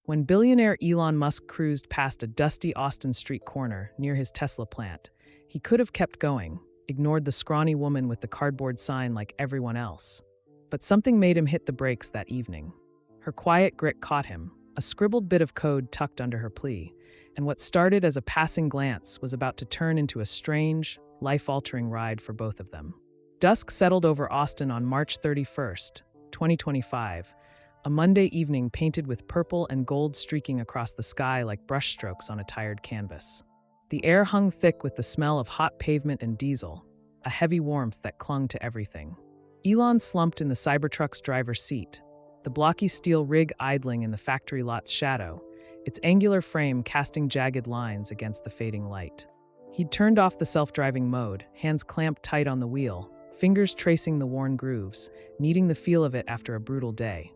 When billionaire Elon Musk cruised past a dusty Austin Street corner near his Tesla plant, he could have kept going, ignored the scrawny woman with the cardboard sign like everyone else. But something made him hit the brakes that evening. Her quiet grit caught him, a scribbled bit of code tucked under her plea, and what started as a passing glance was about to turn into a strange, life-altering ride for both of them. Dusk settled over Austin on March 31st, 2025, a Monday evening painted with purple and gold streaking across the sky like brushstrokes on a tired canvas. The air hung thick with the smell of hot pavement and diesel, a heavy warmth that clung to everything. Elon slumped in the Cybertruck's driver's seat, the blocky steel rig idling in the factory lot's shadow, its angular frame casting jagged lines against the fading light. He'd turned off the self-driving mode, hands clamped tight on the wheel, fingers tracing the worn grooves, needing the feel of it after a brutal day.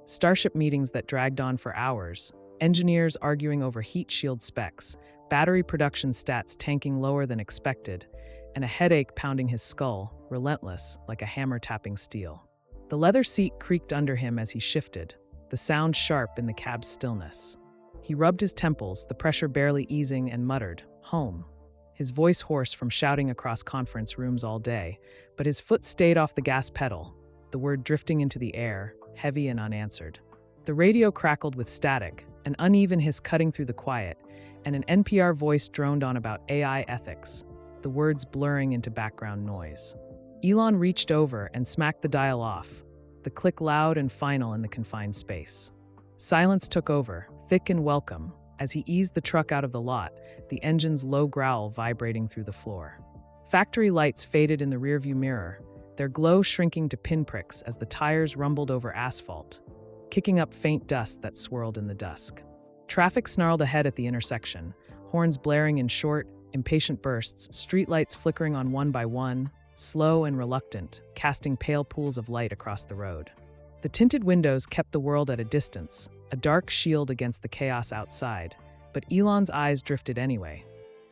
Starship meetings that dragged on for hours, engineers arguing over heat shield specs, battery production stats tanking lower than expected, and a headache pounding his skull, relentless, like a hammer tapping steel. The leather seat creaked under him as he shifted, the sound sharp in the cab's stillness. He rubbed his temples, the pressure barely easing, and muttered, "Home." His voice hoarse from shouting across conference rooms all day, but his foot stayed off the gas pedal, the word drifting into the air, heavy and unanswered. The radio crackled with static, an uneven hiss cutting through the quiet, and an NPR voice droned on about AI ethics, the words blurring into background noise. Elon reached over and smacked the dial off, the click loud and final in the confined space. Silence took over, thick and welcome, as he eased the truck out of the lot, the engine's low growl vibrating through the floor. Factory lights faded in the rearview mirror, their glow shrinking to pinpricks as the tires rumbled over asphalt, kicking up faint dust that swirled in the dusk. Traffic snarled ahead at the intersection, horns blaring in short, impatient bursts, streetlights flickering on one by one, slow and reluctant, casting pale pools of light across the road. The tinted windows kept the world at a distance, a dark shield against the chaos outside, but Elon's eyes drifted anyway.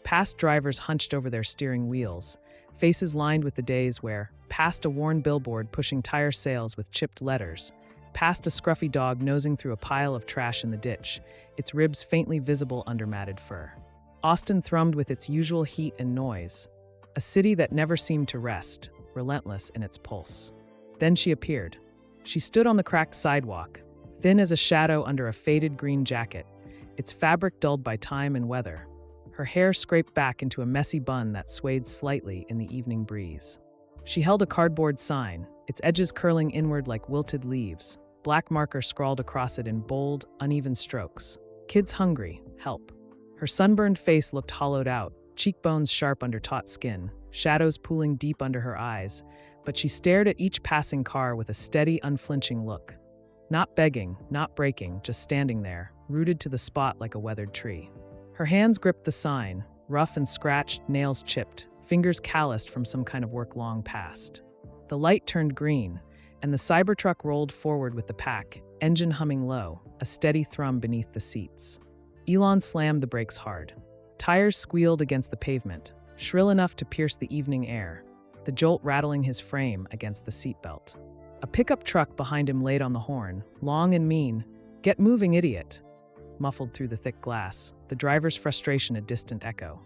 Past drivers hunched over their steering wheels, faces lined with the days where, past a worn billboard pushing tire sales with chipped letters, past a scruffy dog nosing through a pile of trash in the ditch, its ribs faintly visible under matted fur. Austin thrummed with its usual heat and noise, a city that never seemed to rest, relentless in its pulse. Then she appeared. She stood on the cracked sidewalk, thin as a shadow under a faded green jacket, its fabric dulled by time and weather. Her hair scraped back into a messy bun that swayed slightly in the evening breeze. She held a cardboard sign, its edges curling inward like wilted leaves, black marker scrawled across it in bold, uneven strokes. "Kids hungry, help." Her sunburned face looked hollowed out, cheekbones sharp under taut skin, shadows pooling deep under her eyes, but she stared at each passing car with a steady, unflinching look. Not begging, not breaking, just standing there, rooted to the spot like a weathered tree. Her hands gripped the sign, rough and scratched, nails chipped, fingers calloused from some kind of work long past. The light turned green, and the Cybertruck rolled forward with the pack, engine humming low, a steady thrum beneath the seats. Elon slammed the brakes hard. Tires squealed against the pavement, shrill enough to pierce the evening air, the jolt rattling his frame against the seatbelt. A pickup truck behind him laid on the horn, long and mean. "Get moving, idiot," muffled through the thick glass, the driver's frustration a distant echo.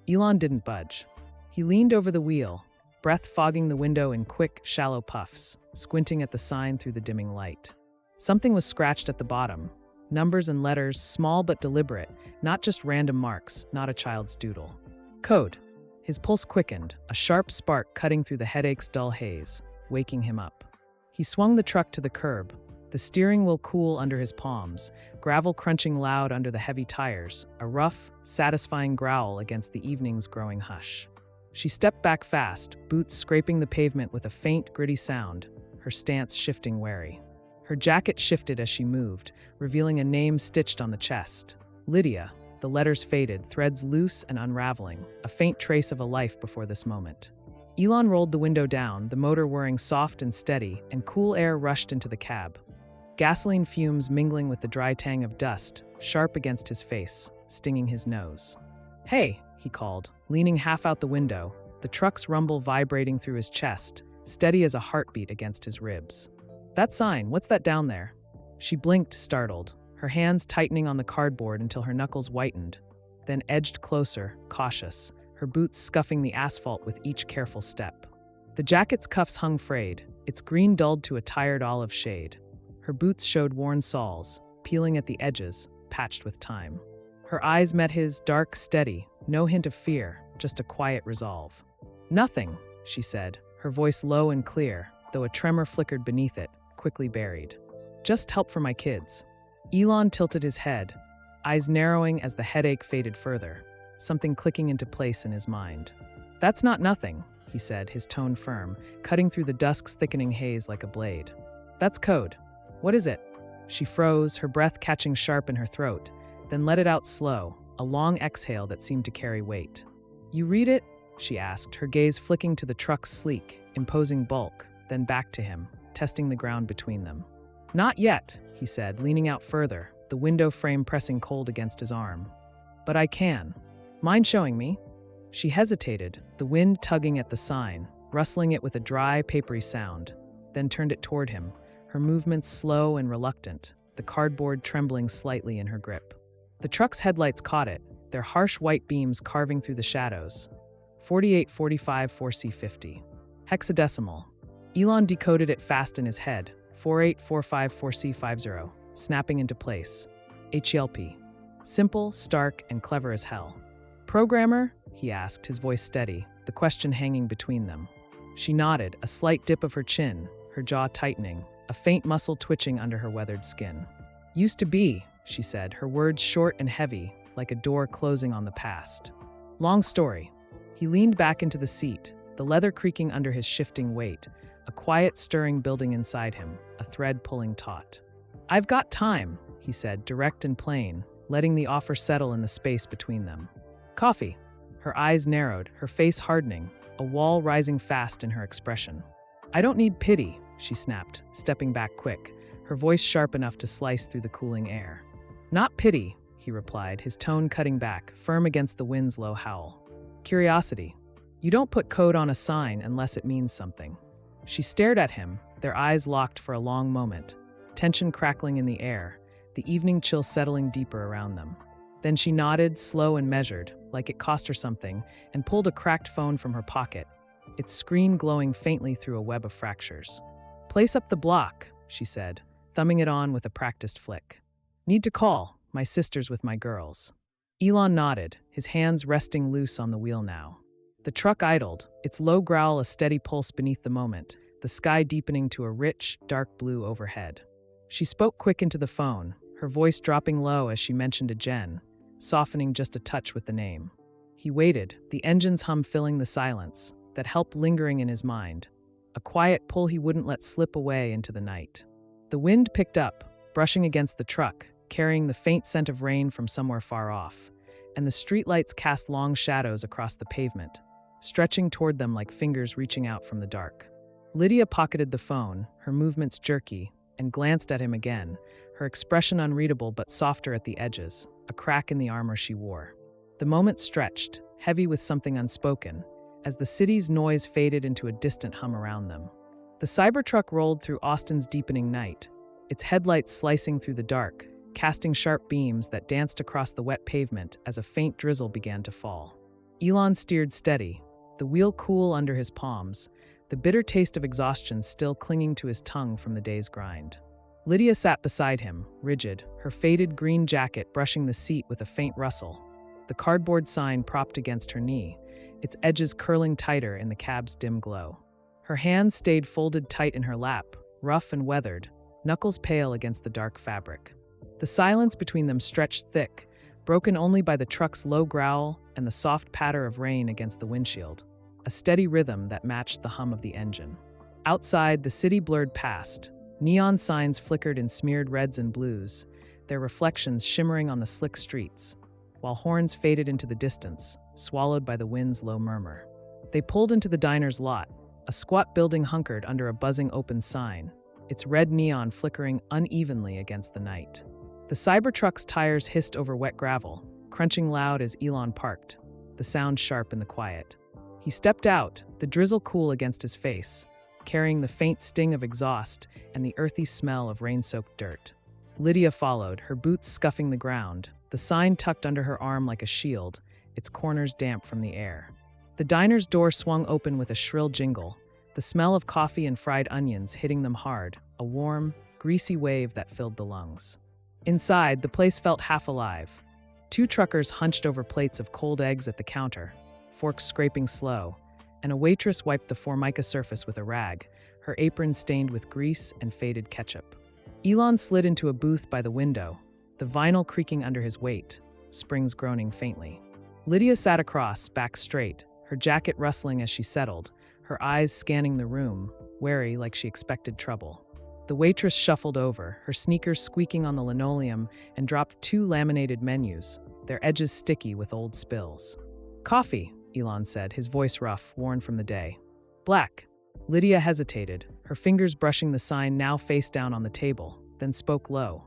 Elon didn't budge. He leaned over the wheel, breath fogging the window in quick, shallow puffs, squinting at the sign through the dimming light. Something was scratched at the bottom. Numbers and letters, small but deliberate, not just random marks, not a child's doodle. Code. His pulse quickened, a sharp spark cutting through the headache's dull haze, waking him up. He swung the truck to the curb, the steering wheel cool under his palms, gravel crunching loud under the heavy tires, a rough, satisfying growl against the evening's growing hush. She stepped back fast, boots scraping the pavement with a faint, gritty sound, her stance shifting wary. Her jacket shifted as she moved, revealing a name stitched on the chest. Lydia. The letters faded, threads loose and unraveling, a faint trace of a life before this moment. Elon rolled the window down, the motor whirring soft and steady, and cool air rushed into the cab. Gasoline fumes mingling with the dry tang of dust, sharp against his face, stinging his nose. "Hey," he called, leaning half out the window, the truck's rumble vibrating through his chest, steady as a heartbeat against his ribs. "That sign, what's that down there?" She blinked, startled, her hands tightening on the cardboard until her knuckles whitened, then edged closer, cautious, her boots scuffing the asphalt with each careful step. The jacket's cuffs hung frayed, its green dulled to a tired olive shade. Her boots showed worn soles, peeling at the edges, patched with time. Her eyes met his, dark, steady, no hint of fear, just a quiet resolve. "Nothing," she said, her voice low and clear, though a tremor flickered beneath it, quickly buried. "Just help for my kids." Elon tilted his head, eyes narrowing as the headache faded further, something clicking into place in his mind. "That's not nothing," he said, his tone firm, cutting through the dusk's thickening haze like a blade. "That's code." "What is it?" She froze, her breath catching sharp in her throat, then let it out slow, a long exhale that seemed to carry weight. "You read it?" she asked, her gaze flicking to the truck's sleek, imposing bulk, then back to him, testing the ground between them. "Not yet," he said, leaning out further, the window frame pressing cold against his arm. "But I can. Mind showing me?" She hesitated, the wind tugging at the sign, rustling it with a dry, papery sound, then turned it toward him, her movements slow and reluctant, the cardboard trembling slightly in her grip. The truck's headlights caught it, their harsh white beams carving through the shadows. 4845 4C50. Hexadecimal. Elon decoded it fast in his head. 4845 4C50, snapping into place. HELP. Simple, stark, and clever as hell. "Programmer?" he asked, his voice steady, the question hanging between them. She nodded, a slight dip of her chin, her jaw tightening, a faint muscle twitching under her weathered skin. "Used to be," she said, her words short and heavy, like a door closing on the past. "Long story." He leaned back into the seat, the leather creaking under his shifting weight, a quiet stirring building inside him, a thread pulling taut. "I've got time," he said, direct and plain, letting the offer settle in the space between them. "Coffee." Her eyes narrowed, her face hardening, a wall rising fast in her expression. "I don't need pity," she snapped, stepping back quick, her voice sharp enough to slice through the cooling air. "Not pity," he replied, his tone cutting back, firm against the wind's low howl. "Curiosity. You don't put code on a sign unless it means something." She stared at him, their eyes locked for a long moment, tension crackling in the air, the evening chill settling deeper around them. Then she nodded, slow and measured, like it cost her something, and pulled a cracked phone from her pocket, its screen glowing faintly through a web of fractures. "Place up the block," she said, thumbing it on with a practiced flick. "Need to call. My sister's with my girls." Elon nodded, his hands resting loose on the wheel now. The truck idled, its low growl a steady pulse beneath the moment, the sky deepening to a rich, dark blue overhead. She spoke quick into the phone, her voice dropping low as she mentioned a Jen, softening just a touch with the name. He waited, the engine's hum filling the silence, that help lingering in his mind, a quiet pull he wouldn't let slip away into the night. The wind picked up, brushing against the truck, carrying the faint scent of rain from somewhere far off, and the streetlights cast long shadows across the pavement, stretching toward them like fingers reaching out from the dark. Lydia pocketed the phone, her movements jerky, and glanced at him again, her expression unreadable but softer at the edges, a crack in the armor she wore. The moment stretched, heavy with something unspoken, as the city's noise faded into a distant hum around them. The Cybertruck rolled through Austin's deepening night, its headlights slicing through the dark, casting sharp beams that danced across the wet pavement as a faint drizzle began to fall. Elon steered steady, the wheel cool under his palms, the bitter taste of exhaustion still clinging to his tongue from the day's grind. Lydia sat beside him, rigid, her faded green jacket brushing the seat with a faint rustle, the cardboard sign propped against her knee, its edges curling tighter in the cab's dim glow. Her hands stayed folded tight in her lap, rough and weathered, knuckles pale against the dark fabric. The silence between them stretched thick, broken only by the truck's low growl and the soft patter of rain against the windshield, a steady rhythm that matched the hum of the engine. Outside, the city blurred past. Neon signs flickered in smeared reds and blues, their reflections shimmering on the slick streets, while horns faded into the distance, swallowed by the wind's low murmur. They pulled into the diner's lot, a squat building hunkered under a buzzing open sign, its red neon flickering unevenly against the night. The Cybertruck's tires hissed over wet gravel, crunching loud as Elon parked, the sound sharp in the quiet. He stepped out, the drizzle cool against his face, carrying the faint sting of exhaust and the earthy smell of rain-soaked dirt. Lydia followed, her boots scuffing the ground, the sign tucked under her arm like a shield, its corners damp from the air. The diner's door swung open with a shrill jingle, the smell of coffee and fried onions hitting them hard, a warm, greasy wave that filled the lungs. Inside, the place felt half alive. Two truckers hunched over plates of cold eggs at the counter, forks scraping slow, and a waitress wiped the formica surface with a rag, her apron stained with grease and faded ketchup. Elon slid into a booth by the window, the vinyl creaking under his weight, springs groaning faintly. Lydia sat across, back straight, her jacket rustling as she settled, her eyes scanning the room, wary like she expected trouble. The waitress shuffled over, her sneakers squeaking on the linoleum, and dropped two laminated menus, their edges sticky with old spills. "Coffee," Elon said, his voice rough, worn from the day. "Black." Lydia hesitated, her fingers brushing the sign now face down on the table, then spoke low.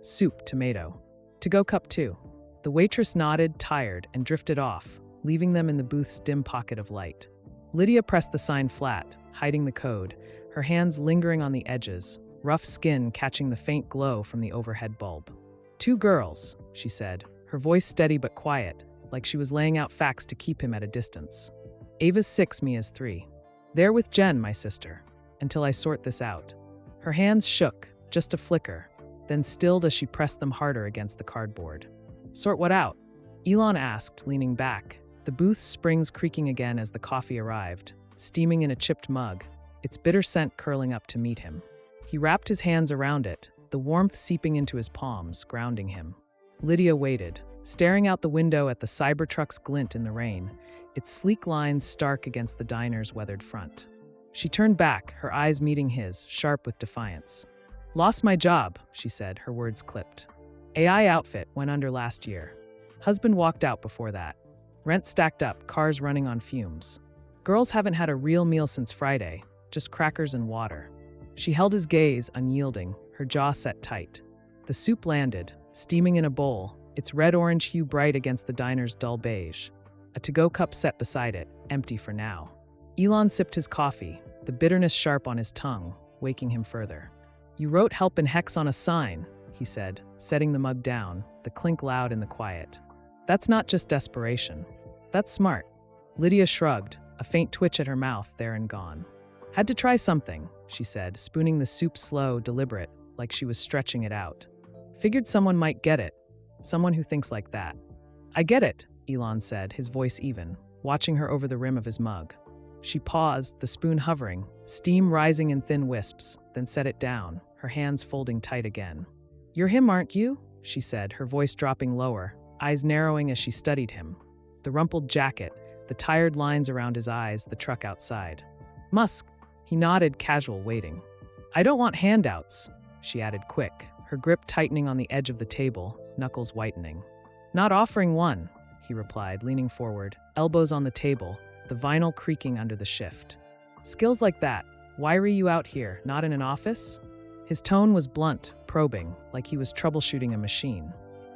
"Soup, tomato. To-go cup too." The waitress nodded, tired, and drifted off, leaving them in the booth's dim pocket of light. Lydia pressed the sign flat, hiding the code, her hands lingering on the edges, rough skin catching the faint glow from the overhead bulb. "Two girls," she said, her voice steady but quiet, like she was laying out facts to keep him at a distance. "Ava's 6, Mia's 3. They're with Jen, my sister, until I sort this out." Her hands shook, just a flicker, then stilled as she pressed them harder against the cardboard. "Sort what out?" Elon asked, leaning back, the booth's springs creaking again as the coffee arrived, steaming in a chipped mug, its bitter scent curling up to meet him. He wrapped his hands around it, the warmth seeping into his palms, grounding him. Lydia waited, staring out the window at the Cybertruck's glint in the rain, its sleek lines stark against the diner's weathered front. She turned back, her eyes meeting his, sharp with defiance. "Lost my job," she said, her words clipped. "AI outfit went under last year. Husband walked out before that. Rent stacked up, cars running on fumes. Girls haven't had a real meal since Friday, just crackers and water." She held his gaze, unyielding, her jaw set tight. The soup landed, steaming in a bowl, its red-orange hue bright against the diner's dull beige. A to-go cup set beside it, empty for now. Elon sipped his coffee, the bitterness sharp on his tongue, waking him further. "You wrote help in hex on a sign," he said, setting the mug down, the clink loud in the quiet. "That's not just desperation. That's smart." Lydia shrugged, a faint twitch at her mouth there and gone. "Had to try something," she said, spooning the soup slow, deliberate, like she was stretching it out. "Figured someone might get it. Someone who thinks like that." "I get it," Elon said, his voice even, watching her over the rim of his mug. She paused, the spoon hovering, steam rising in thin wisps, then set it down, her hands folding tight again. "You're him, aren't you?" she said, her voice dropping lower, eyes narrowing as she studied him. The rumpled jacket, the tired lines around his eyes, the truck outside. "Musk." He nodded, casual, waiting. "I don't want handouts," she added quick, her grip tightening on the edge of the table, knuckles whitening. "Not offering one," he replied, leaning forward, elbows on the table, the vinyl creaking under the shift. "Skills like that, why were you out here, not in an office?" His tone was blunt, probing, like he was troubleshooting a machine.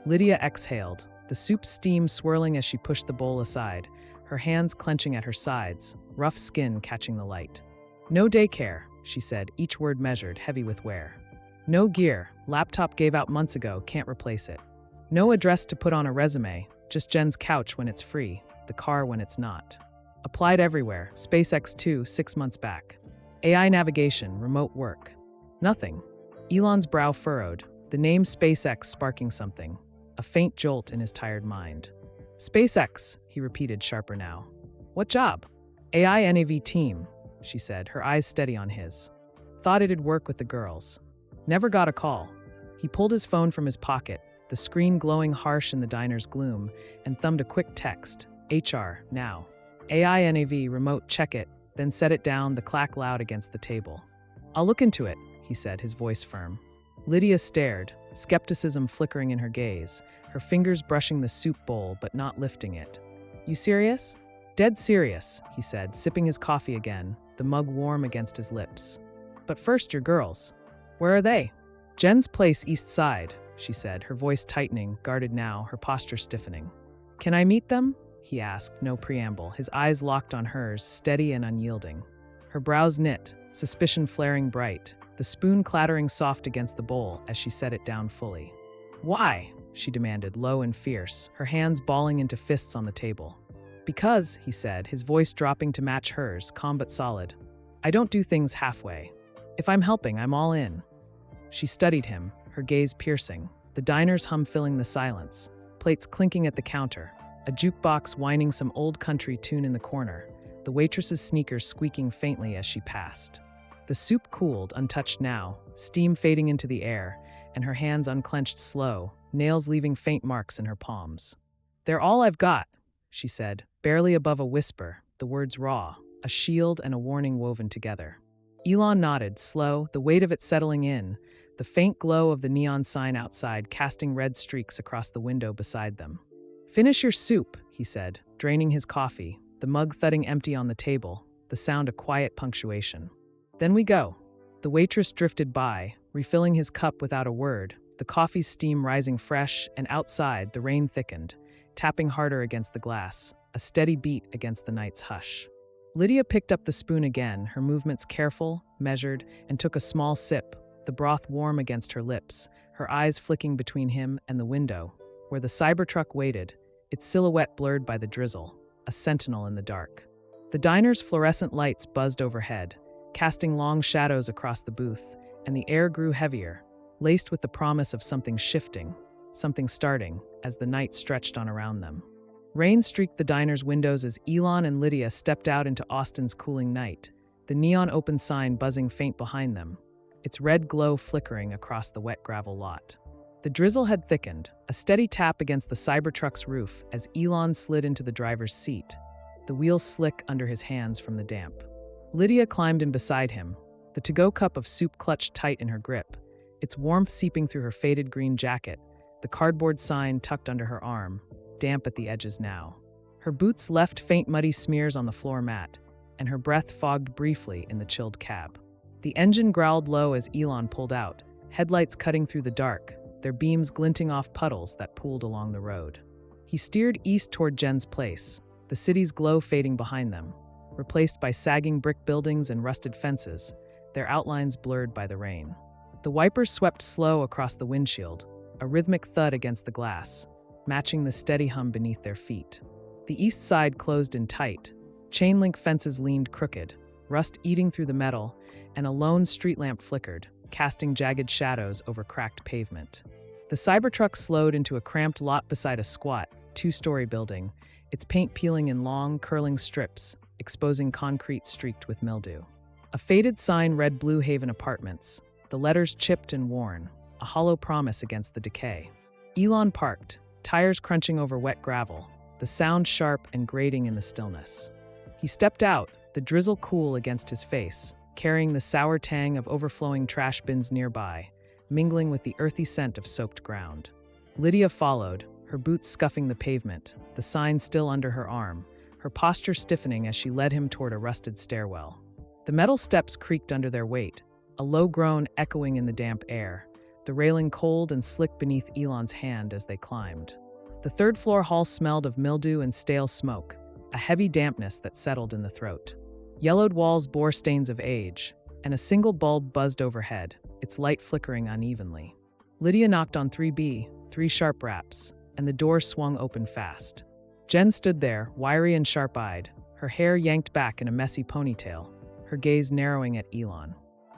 Lydia exhaled, the soup steam swirling as she pushed the bowl aside, her hands clenching at her sides, rough skin catching the light. "No daycare," she said, each word measured, heavy with wear. "No gear, laptop gave out months ago, can't replace it. No address to put on a resume, just Jen's couch when it's free, the car when it's not. Applied everywhere, SpaceX too, 6 months back. AI navigation, remote work. Nothing." Elon's brow furrowed, the name SpaceX sparking something, a faint jolt in his tired mind. "SpaceX," he repeated, sharper now. "What job?" "AI NAV team," she said, her eyes steady on his. "Thought it'd work with the girls. Never got a call." He pulled his phone from his pocket, the screen glowing harsh in the diner's gloom, and thumbed a quick text. "HR, now. AI NAV, remote, check it," then set it down, the clack loud against the table. "I'll look into it," he said, his voice firm. Lydia stared, skepticism flickering in her gaze, her fingers brushing the soup bowl but not lifting it. "You serious?" "Dead serious," he said, sipping his coffee again, the mug warm against his lips. "But first, your girls. Where are they?" "Jen's place, East Side," she said, her voice tightening, guarded now, her posture stiffening. "Can I meet them?" he asked, no preamble, his eyes locked on hers, steady and unyielding. Her brows knit, suspicion flaring bright, the spoon clattering soft against the bowl as she set it down fully. "Why?" she demanded, low and fierce, her hands balling into fists on the table. "Because," he said, his voice dropping to match hers, calm but solid. "I don't do things halfway. If I'm helping, I'm all in." She studied him, her gaze piercing, the diner's hum filling the silence, plates clinking at the counter, a jukebox whining some old country tune in the corner, the waitress's sneakers squeaking faintly as she passed. The soup cooled, untouched now, steam fading into the air, and her hands unclenched slow, nails leaving faint marks in her palms. "They're all I've got," she said, barely above a whisper, the words raw, a shield and a warning woven together. Elon nodded, slow, the weight of it settling in, the faint glow of the neon sign outside casting red streaks across the window beside them. "Finish your soup," he said, draining his coffee, the mug thudding empty on the table, the sound a quiet punctuation. "Then we go." The waitress drifted by, refilling his cup without a word, the coffee's steam rising fresh, and outside, the rain thickened, tapping harder against the glass, a steady beat against the night's hush. Lydia picked up the spoon again, her movements careful, measured, and took a small sip, the broth warm against her lips, her eyes flicking between him and the window, where the Cybertruck waited, its silhouette blurred by the drizzle, a sentinel in the dark. The diner's fluorescent lights buzzed overhead, casting long shadows across the booth, and the air grew heavier, laced with the promise of something shifting, something starting, as the night stretched on around them. Rain streaked the diner's windows as Elon and Lydia stepped out into Austin's cooling night, the neon open sign buzzing faint behind them, its red glow flickering across the wet gravel lot. The drizzle had thickened, a steady tap against the Cybertruck's roof as Elon slid into the driver's seat, the wheels slick under his hands from the damp. Lydia climbed in beside him, the to-go cup of soup clutched tight in her grip, its warmth seeping through her faded green jacket, the cardboard sign tucked under her arm, damp at the edges now. Her boots left faint muddy smears on the floor mat, and her breath fogged briefly in the chilled cab. The engine growled low as Elon pulled out, headlights cutting through the dark, their beams glinting off puddles that pooled along the road. He steered east toward Jen's place, the city's glow fading behind them, replaced by sagging brick buildings and rusted fences, their outlines blurred by the rain. The wipers swept slow across the windshield, a rhythmic thud against the glass, matching the steady hum beneath their feet. The east side closed in tight, chain-link fences leaned crooked, rust eating through the metal, and a lone street lamp flickered, casting jagged shadows over cracked pavement. The Cybertruck slowed into a cramped lot beside a squat, two-story building, its paint peeling in long, curling strips, exposing concrete streaked with mildew. A faded sign read Blue Haven Apartments, the letters chipped and worn, a hollow promise against the decay. Elon parked, tires crunching over wet gravel, the sound sharp and grating in the stillness. He stepped out, the drizzle cool against his face, carrying the sour tang of overflowing trash bins nearby, mingling with the earthy scent of soaked ground. Lydia followed, her boots scuffing the pavement, the sign still under her arm, her posture stiffening as she led him toward a rusted stairwell. The metal steps creaked under their weight, a low groan echoing in the damp air, the railing cold and slick beneath Elon's hand as they climbed. The third-floor hall smelled of mildew and stale smoke, a heavy dampness that settled in the throat. Yellowed walls bore stains of age, and a single bulb buzzed overhead, its light flickering unevenly. Lydia knocked on 3B, 3 sharp raps, and the door swung open fast. Jen stood there, wiry and sharp-eyed, her hair yanked back in a messy ponytail, her gaze narrowing at Elon.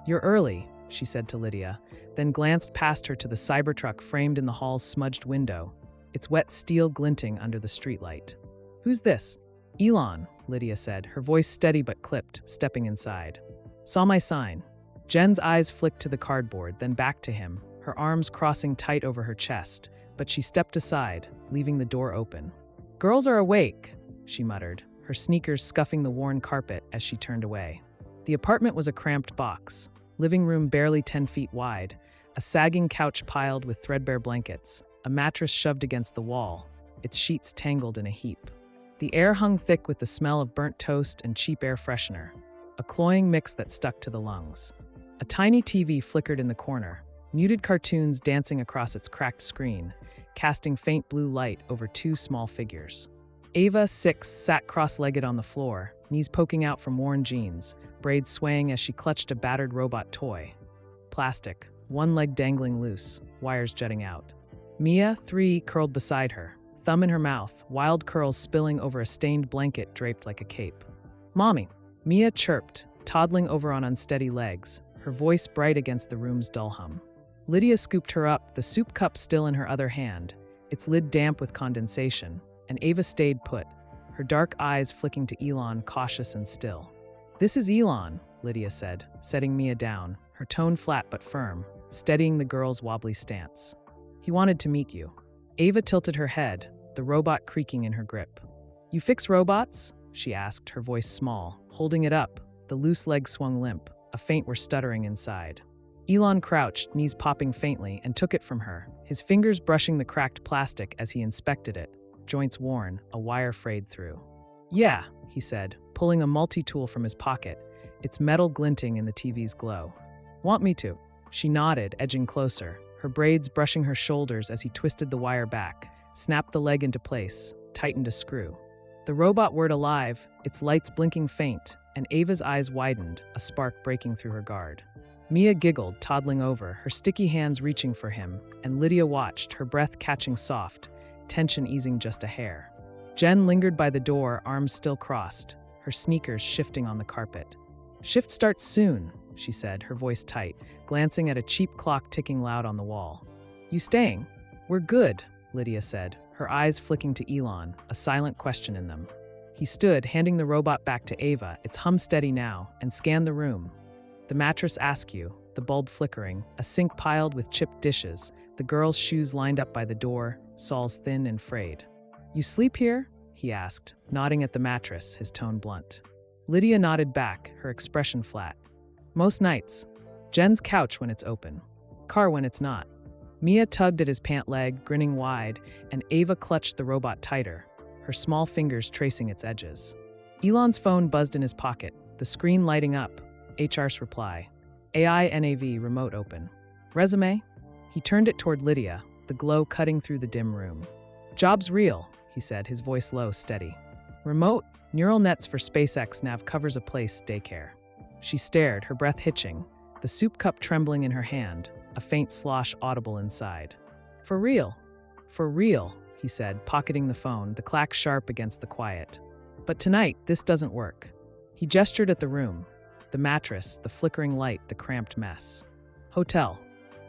"You're early," she said to Lydia, then glanced past her to the Cybertruck framed in the hall's smudged window, its wet steel glinting under the streetlight. "Who's this?" "Elon," Lydia said, her voice steady but clipped, stepping inside. "Saw my sign." Jen's eyes flicked to the cardboard, then back to him, her arms crossing tight over her chest, but she stepped aside, leaving the door open. "Girls are awake," she muttered, her sneakers scuffing the worn carpet as she turned away. The apartment was a cramped box, living room barely 10 feet wide, a sagging couch piled with threadbare blankets, a mattress shoved against the wall, its sheets tangled in a heap. The air hung thick with the smell of burnt toast and cheap air freshener, a cloying mix that stuck to the lungs. A tiny TV flickered in the corner, muted cartoons dancing across its cracked screen, casting faint blue light over 2 small figures. Ava, 6, sat cross-legged on the floor, knees poking out from worn jeans, braids swaying as she clutched a battered robot toy. plastic, one leg dangling loose, wires jutting out. Mia, 3, curled beside her, thumb in her mouth, wild curls spilling over a stained blanket draped like a cape. "Mommy," Mia chirped, toddling over on unsteady legs, her voice bright against the room's dull hum. Lydia scooped her up, the soup cup still in her other hand, its lid damp with condensation, and Ava stayed put, her dark eyes flicking to Elon, cautious and still. "This is Elon," Lydia said, setting Mia down, her tone flat but firm, steadying the girl's wobbly stance. "He wanted to meet you." Ava tilted her head, the robot creaking in her grip. "You fix robots?" she asked, her voice small. Holding it up, the loose leg swung limp, a faint were stuttering inside. Elon crouched, knees popping faintly, and took it from her, his fingers brushing the cracked plastic as he inspected it, joints worn, a wire frayed through. "Yeah," he said, pulling a multi-tool from his pocket, its metal glinting in the TV's glow. "Want me to?" She nodded, edging closer, her braids brushing her shoulders as he twisted the wire back, snapped the leg into place, tightened a screw. The robot whirred alive, its lights blinking faint, and Ava's eyes widened, a spark breaking through her guard. Mia giggled, toddling over, her sticky hands reaching for him, and Lydia watched, her breath catching soft, tension easing just a hair. Jen lingered by the door, arms still crossed, her sneakers shifting on the carpet. "Shift starts soon," she said, her voice tight, glancing at a cheap clock ticking loud on the wall. "You staying?" "We're good," Lydia said, her eyes flicking to Elon, a silent question in them. He stood, handing the robot back to Ava, its hum steady now, and scanned the room. The mattress askew, the bulb flickering, a sink piled with chipped dishes, the girl's shoes lined up by the door, soles thin and frayed. "You sleep here?" he asked, nodding at the mattress, his tone blunt. Lydia nodded back, her expression flat. "Most nights. Jen's couch when it's open. Car when it's not." Mia tugged at his pant leg, grinning wide, and Ava clutched the robot tighter, her small fingers tracing its edges. Elon's phone buzzed in his pocket, the screen lighting up. HR's reply. AI NAV remote open. "Resume?" He turned it toward Lydia, the glow cutting through the dim room. "Job's real," he said, his voice low, steady. "Remote? Neural nets for SpaceX nav covers a place daycare." She stared, her breath hitching, the soup cup trembling in her hand, a faint slosh audible inside. "For real?" "For real," he said, pocketing the phone, the clack sharp against the quiet. "But tonight, this doesn't work." He gestured at the room. The mattress, the flickering light, the cramped mess. "Hotel.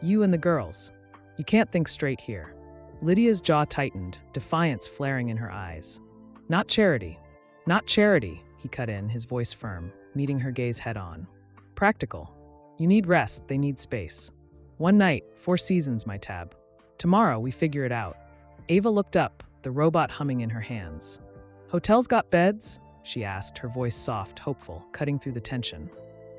You and the girls. You can't think straight here." Lydia's jaw tightened, defiance flaring in her eyes. "Not charity. Not charity," he cut in, his voice firm, meeting her gaze head-on. "Practical. You need rest, they need space. One night, 4 seasons, my tab. Tomorrow, we figure it out." Ava looked up, the robot humming in her hands. "Hotels got beds?" she asked, her voice soft, hopeful, cutting through the tension.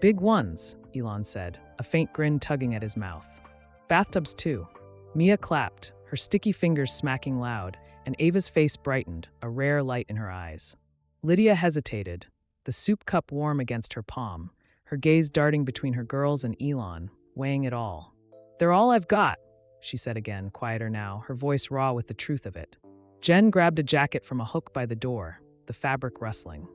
"Big ones," Elon said, a faint grin tugging at his mouth. "Bathtubs too." Mia clapped, her sticky fingers smacking loud, and Ava's face brightened, a rare light in her eyes. Lydia hesitated, the soup cup warm against her palm, her gaze darting between her girls and Elon, weighing it all. "They're all I've got," she said again, quieter now, her voice raw with the truth of it. Jen grabbed a jacket from a hook by the door, the fabric rustling.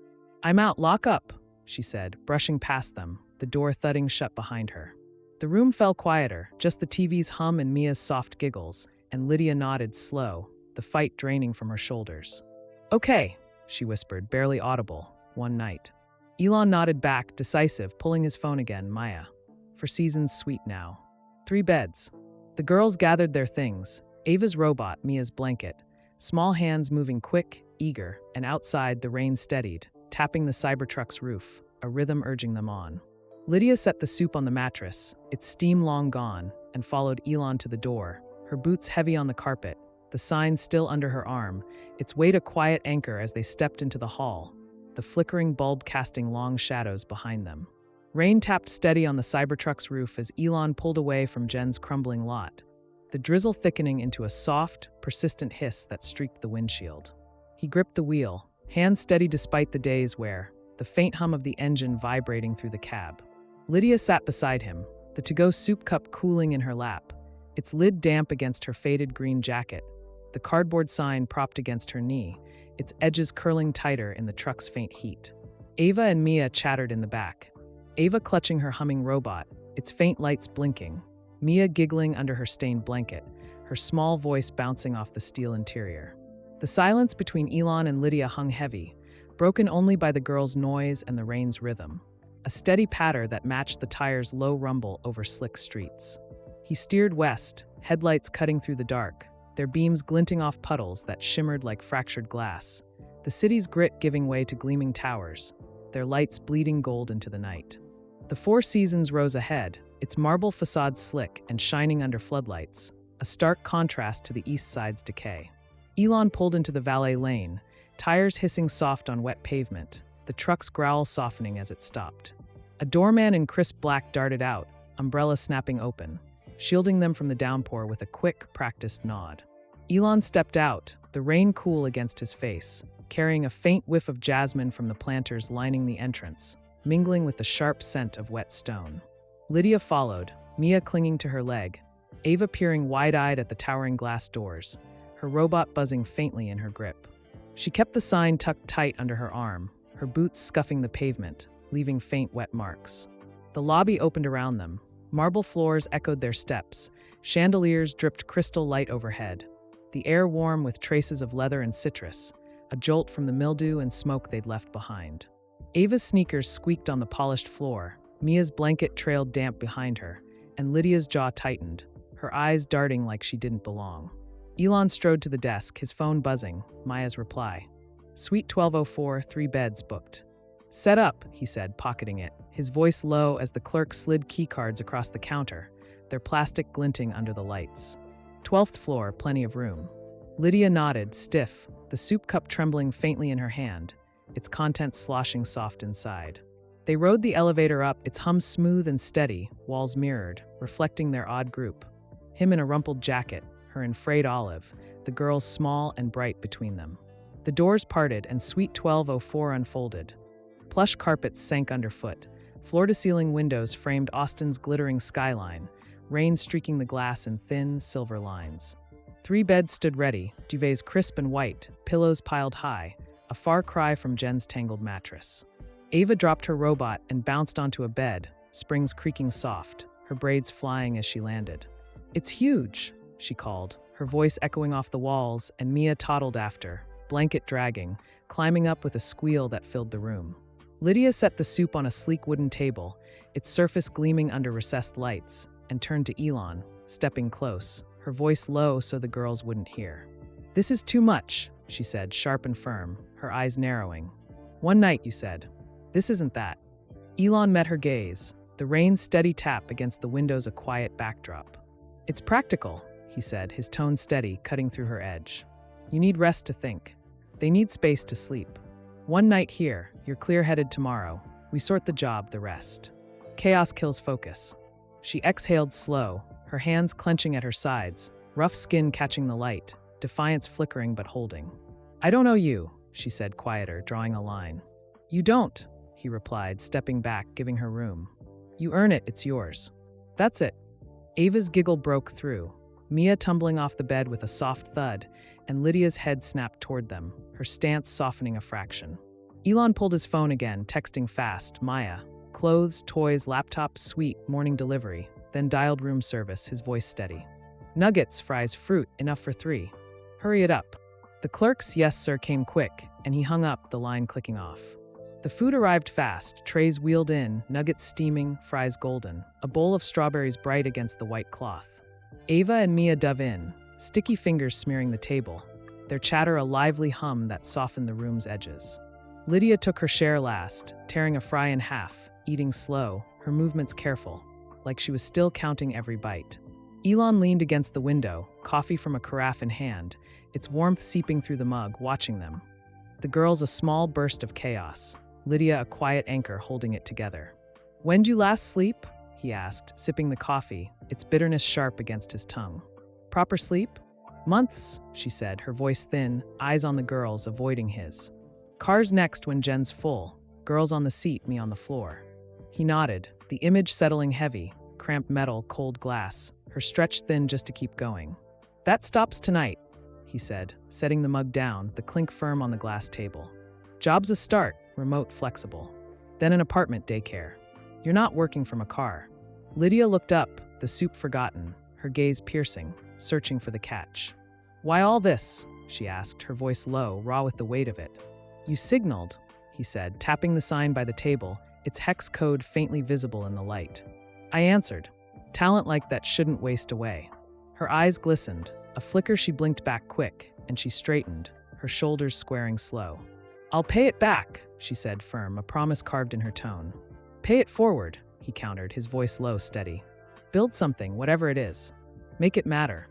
"I'm out, lock up," she said, brushing past them, the door thudding shut behind her. The room fell quieter, just the TV's hum and Mia's soft giggles, and Lydia nodded slow, the fight draining from her shoulders. "Okay," she whispered, barely audible, "one night." Elon nodded back, decisive, pulling his phone again, Maya. "For seasons sweet now. 3 beds." The girls gathered their things, Ava's robot, Mia's blanket, small hands moving quick, eager, and outside the rain steadied, tapping the Cybertruck's roof, a rhythm urging them on. Lydia set the soup on the mattress, its steam long gone, and followed Elon to the door, her boots heavy on the carpet, the sign still under her arm, its weight a quiet anchor as they stepped into the hall, the flickering bulb casting long shadows behind them. Rain tapped steady on the Cybertruck's roof as Elon pulled away from Jen's crumbling lot, the drizzle thickening into a soft, persistent hiss that streaked the windshield. He gripped the wheel, hands steady despite the days wear, the faint hum of the engine vibrating through the cab. Lydia sat beside him, the to-go soup cup cooling in her lap, its lid damp against her faded green jacket, the cardboard sign propped against her knee, its edges curling tighter in the truck's faint heat. Ava and Mia chattered in the back, Ava clutching her humming robot, its faint lights blinking. Mia giggling under her stained blanket, her small voice bouncing off the steel interior. The silence between Elon and Lydia hung heavy, broken only by the girl's noise and the rain's rhythm, a steady patter that matched the tire's low rumble over slick streets. He steered west, headlights cutting through the dark, their beams glinting off puddles that shimmered like fractured glass, the city's grit giving way to gleaming towers, their lights bleeding gold into the night. The Four Seasons rose ahead, its marble facade slick and shining under floodlights, a stark contrast to the east side's decay. Elon pulled into the valet lane, tires hissing soft on wet pavement, the truck's growl softening as it stopped. A doorman in crisp black darted out, umbrella snapping open, shielding them from the downpour with a quick, practiced nod. Elon stepped out, the rain cool against his face, carrying a faint whiff of jasmine from the planters lining the entrance, mingling with the sharp scent of wet stone. Lydia followed, Mia clinging to her leg, Ava peering wide-eyed at the towering glass doors, her robot buzzing faintly in her grip. She kept the sign tucked tight under her arm, her boots scuffing the pavement, leaving faint wet marks. The lobby opened around them. Marble floors echoed their steps, chandeliers dripped crystal light overhead, the air warm with traces of leather and citrus, a jolt from the mildew and smoke they'd left behind. Ava's sneakers squeaked on the polished floor, Mia's blanket trailed damp behind her, and Lydia's jaw tightened, her eyes darting like she didn't belong. Elon strode to the desk, his phone buzzing, Maya's reply. Suite 1204, 3 beds booked. Set up, he said, pocketing it, his voice low as the clerk slid keycards across the counter, their plastic glinting under the lights. 12th floor, plenty of room. Lydia nodded, stiff, the soup cup trembling faintly in her hand, its contents sloshing soft inside. They rode the elevator up, its hum smooth and steady, walls mirrored, reflecting their odd group. Him in a rumpled jacket, her in frayed olive, the girls small and bright between them. The doors parted and Suite 1204 unfolded. Plush carpets sank underfoot. Floor-to-ceiling windows framed Austin's glittering skyline, rain streaking the glass in thin, silver lines. 3 beds stood ready, duvets crisp and white, pillows piled high, a far cry from Jen's tangled mattress. Ava dropped her robot and bounced onto a bed, springs creaking soft, her braids flying as she landed. "It's huge," she called, her voice echoing off the walls, and Mia toddled after, blanket dragging, climbing up with a squeal that filled the room. Lydia set the soup on a sleek wooden table, its surface gleaming under recessed lights, and turned to Elon, stepping close, her voice low so the girls wouldn't hear. "This is too much," she said, sharp and firm, her eyes narrowing. "One night, you said. This isn't that." Elon met her gaze, the rain's steady tap against the windows a quiet backdrop. "It's practical," he said, his tone steady, cutting through her edge. "You need rest to think. They need space to sleep. One night here, you're clear-headed tomorrow. We sort the job, the rest. Chaos kills focus." She exhaled slow, her hands clenching at her sides, rough skin catching the light, defiance flickering but holding. "I don't owe you," she said, quieter, drawing a line. "You don't," he replied, stepping back, giving her room. "You earn it, it's yours." "That's it." Ava's giggle broke through, Mia tumbling off the bed with a soft thud, and Lydia's head snapped toward them, her stance softening a fraction. Elon pulled his phone again, texting fast, Maya. Clothes, toys, laptop, suite, morning delivery, then dialed room service, his voice steady. "Nuggets, fries, fruit, enough for 3. Hurry it up." The clerk's "yes, sir" came quick, and he hung up, the line clicking off. The food arrived fast, trays wheeled in, nuggets steaming, fries golden, a bowl of strawberries bright against the white cloth. Ava and Mia dove in, sticky fingers smearing the table, their chatter a lively hum that softened the room's edges. Lydia took her share last, tearing a fry in half, eating slow, her movements careful, like she was still counting every bite. Elon leaned against the window, coffee from a carafe in hand, its warmth seeping through the mug, watching them. The girls a small burst of chaos, Lydia a quiet anchor holding it together. "When'd you last sleep?" he asked, sipping the coffee, its bitterness sharp against his tongue. "Proper sleep?" "Months," she said, her voice thin, eyes on the girls, avoiding his. "Car's next when Jen's full. Girls on the seat, me on the floor." He nodded, the image settling heavy, cramped metal, cold glass, her stretched thin just to keep going. "That stops tonight," he said, setting the mug down, the clink firm on the glass table. "Job's a start, remote, flexible. Then an apartment daycare. You're not working from a car." Lydia looked up, the soup forgotten, her gaze piercing, searching for the catch. "Why all this?" she asked, her voice low, raw with the weight of it. "You signaled," he said, tapping the sign by the table, its hex code faintly visible in the light. "I answered. Talent like that shouldn't waste away." Her eyes glistened. A flicker, she blinked back quick, and she straightened, her shoulders squaring slow. "I'll pay it back," she said, firm, a promise carved in her tone. "Pay it forward," he countered, his voice low, steady. "Build something, whatever it is. Make it matter."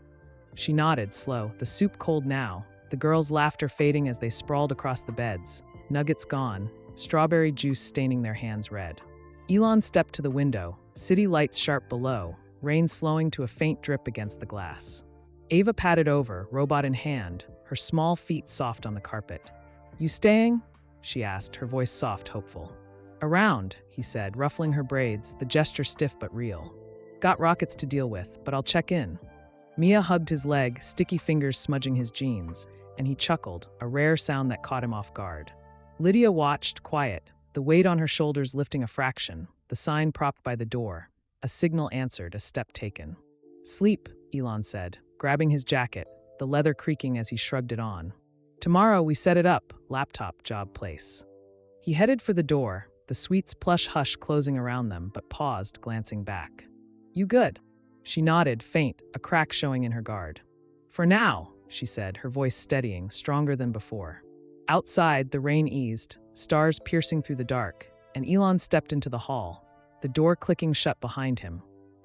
She nodded, slow, the soup cold now, the girls' laughter fading as they sprawled across the beds, nuggets gone, strawberry juice staining their hands red. Elon stepped to the window, city lights sharp below, rain slowing to a faint drip against the glass. Ava padded over, robot in hand, her small feet soft on the carpet. "You staying?" she asked, her voice soft, hopeful. "Around," he said, ruffling her braids, the gesture stiff but real. "Got rockets to deal with, but I'll check in." Mia hugged his leg, sticky fingers smudging his jeans, and he chuckled, a rare sound that caught him off guard. Lydia watched, quiet, the weight on her shoulders lifting a fraction, the sign propped by the door. A signal answered, a step taken. "Sleep," Elon said, grabbing his jacket, the leather creaking as he shrugged it on. "Tomorrow we set it up, laptop, job place." He headed for the door, the suite's plush hush closing around them, but paused, glancing back. "You good?" She nodded, faint, a crack showing in her guard. "For now," she said, her voice steadying, stronger than before. Outside, the rain eased, stars piercing through the dark, and Elon stepped into the hall, the door clicking shut behind him,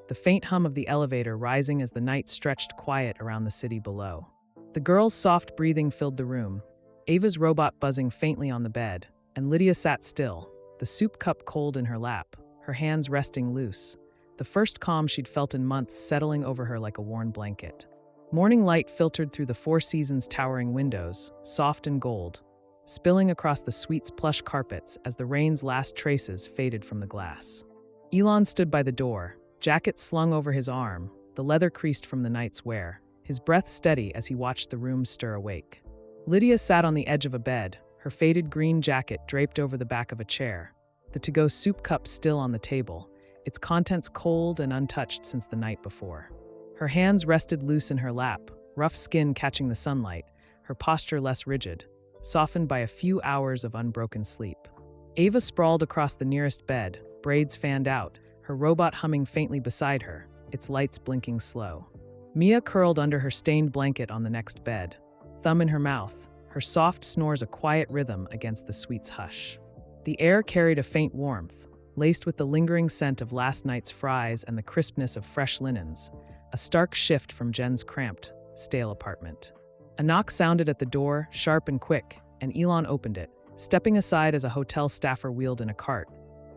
the faint hum of the elevator rising as the night stretched quiet around the city below. The girl's soft breathing filled the room, Ava's robot buzzing faintly on the bed, and Lydia sat still, the soup cup cold in her lap, her hands resting loose, the first calm she'd felt in months settling over her like a worn blanket. Morning light filtered through the Four Seasons towering windows, soft and gold, spilling across the suite's plush carpets as the rain's last traces faded from the glass. Elon stood by the door, jacket slung over his arm, the leather creased from the night's wear, his breath steady as he watched the room stir awake. Lydia sat on the edge of a bed, her faded green jacket draped over the back of a chair, the to-go soup cup still on the table, its contents cold and untouched since the night before. Her hands rested loose in her lap, rough skin catching the sunlight, her posture less rigid, softened by a few hours of unbroken sleep. Ava sprawled across the nearest bed, braids fanned out, her robot humming faintly beside her, its lights blinking slow. Mia curled under her stained blanket on the next bed, thumb in her mouth, her soft snores a quiet rhythm against the suite's hush. The air carried a faint warmth, laced with the lingering scent of last night's fries and the crispness of fresh linens, a stark shift from Jen's cramped, stale apartment. A knock sounded at the door, sharp and quick, and Elon opened it, stepping aside as a hotel staffer wheeled in a cart,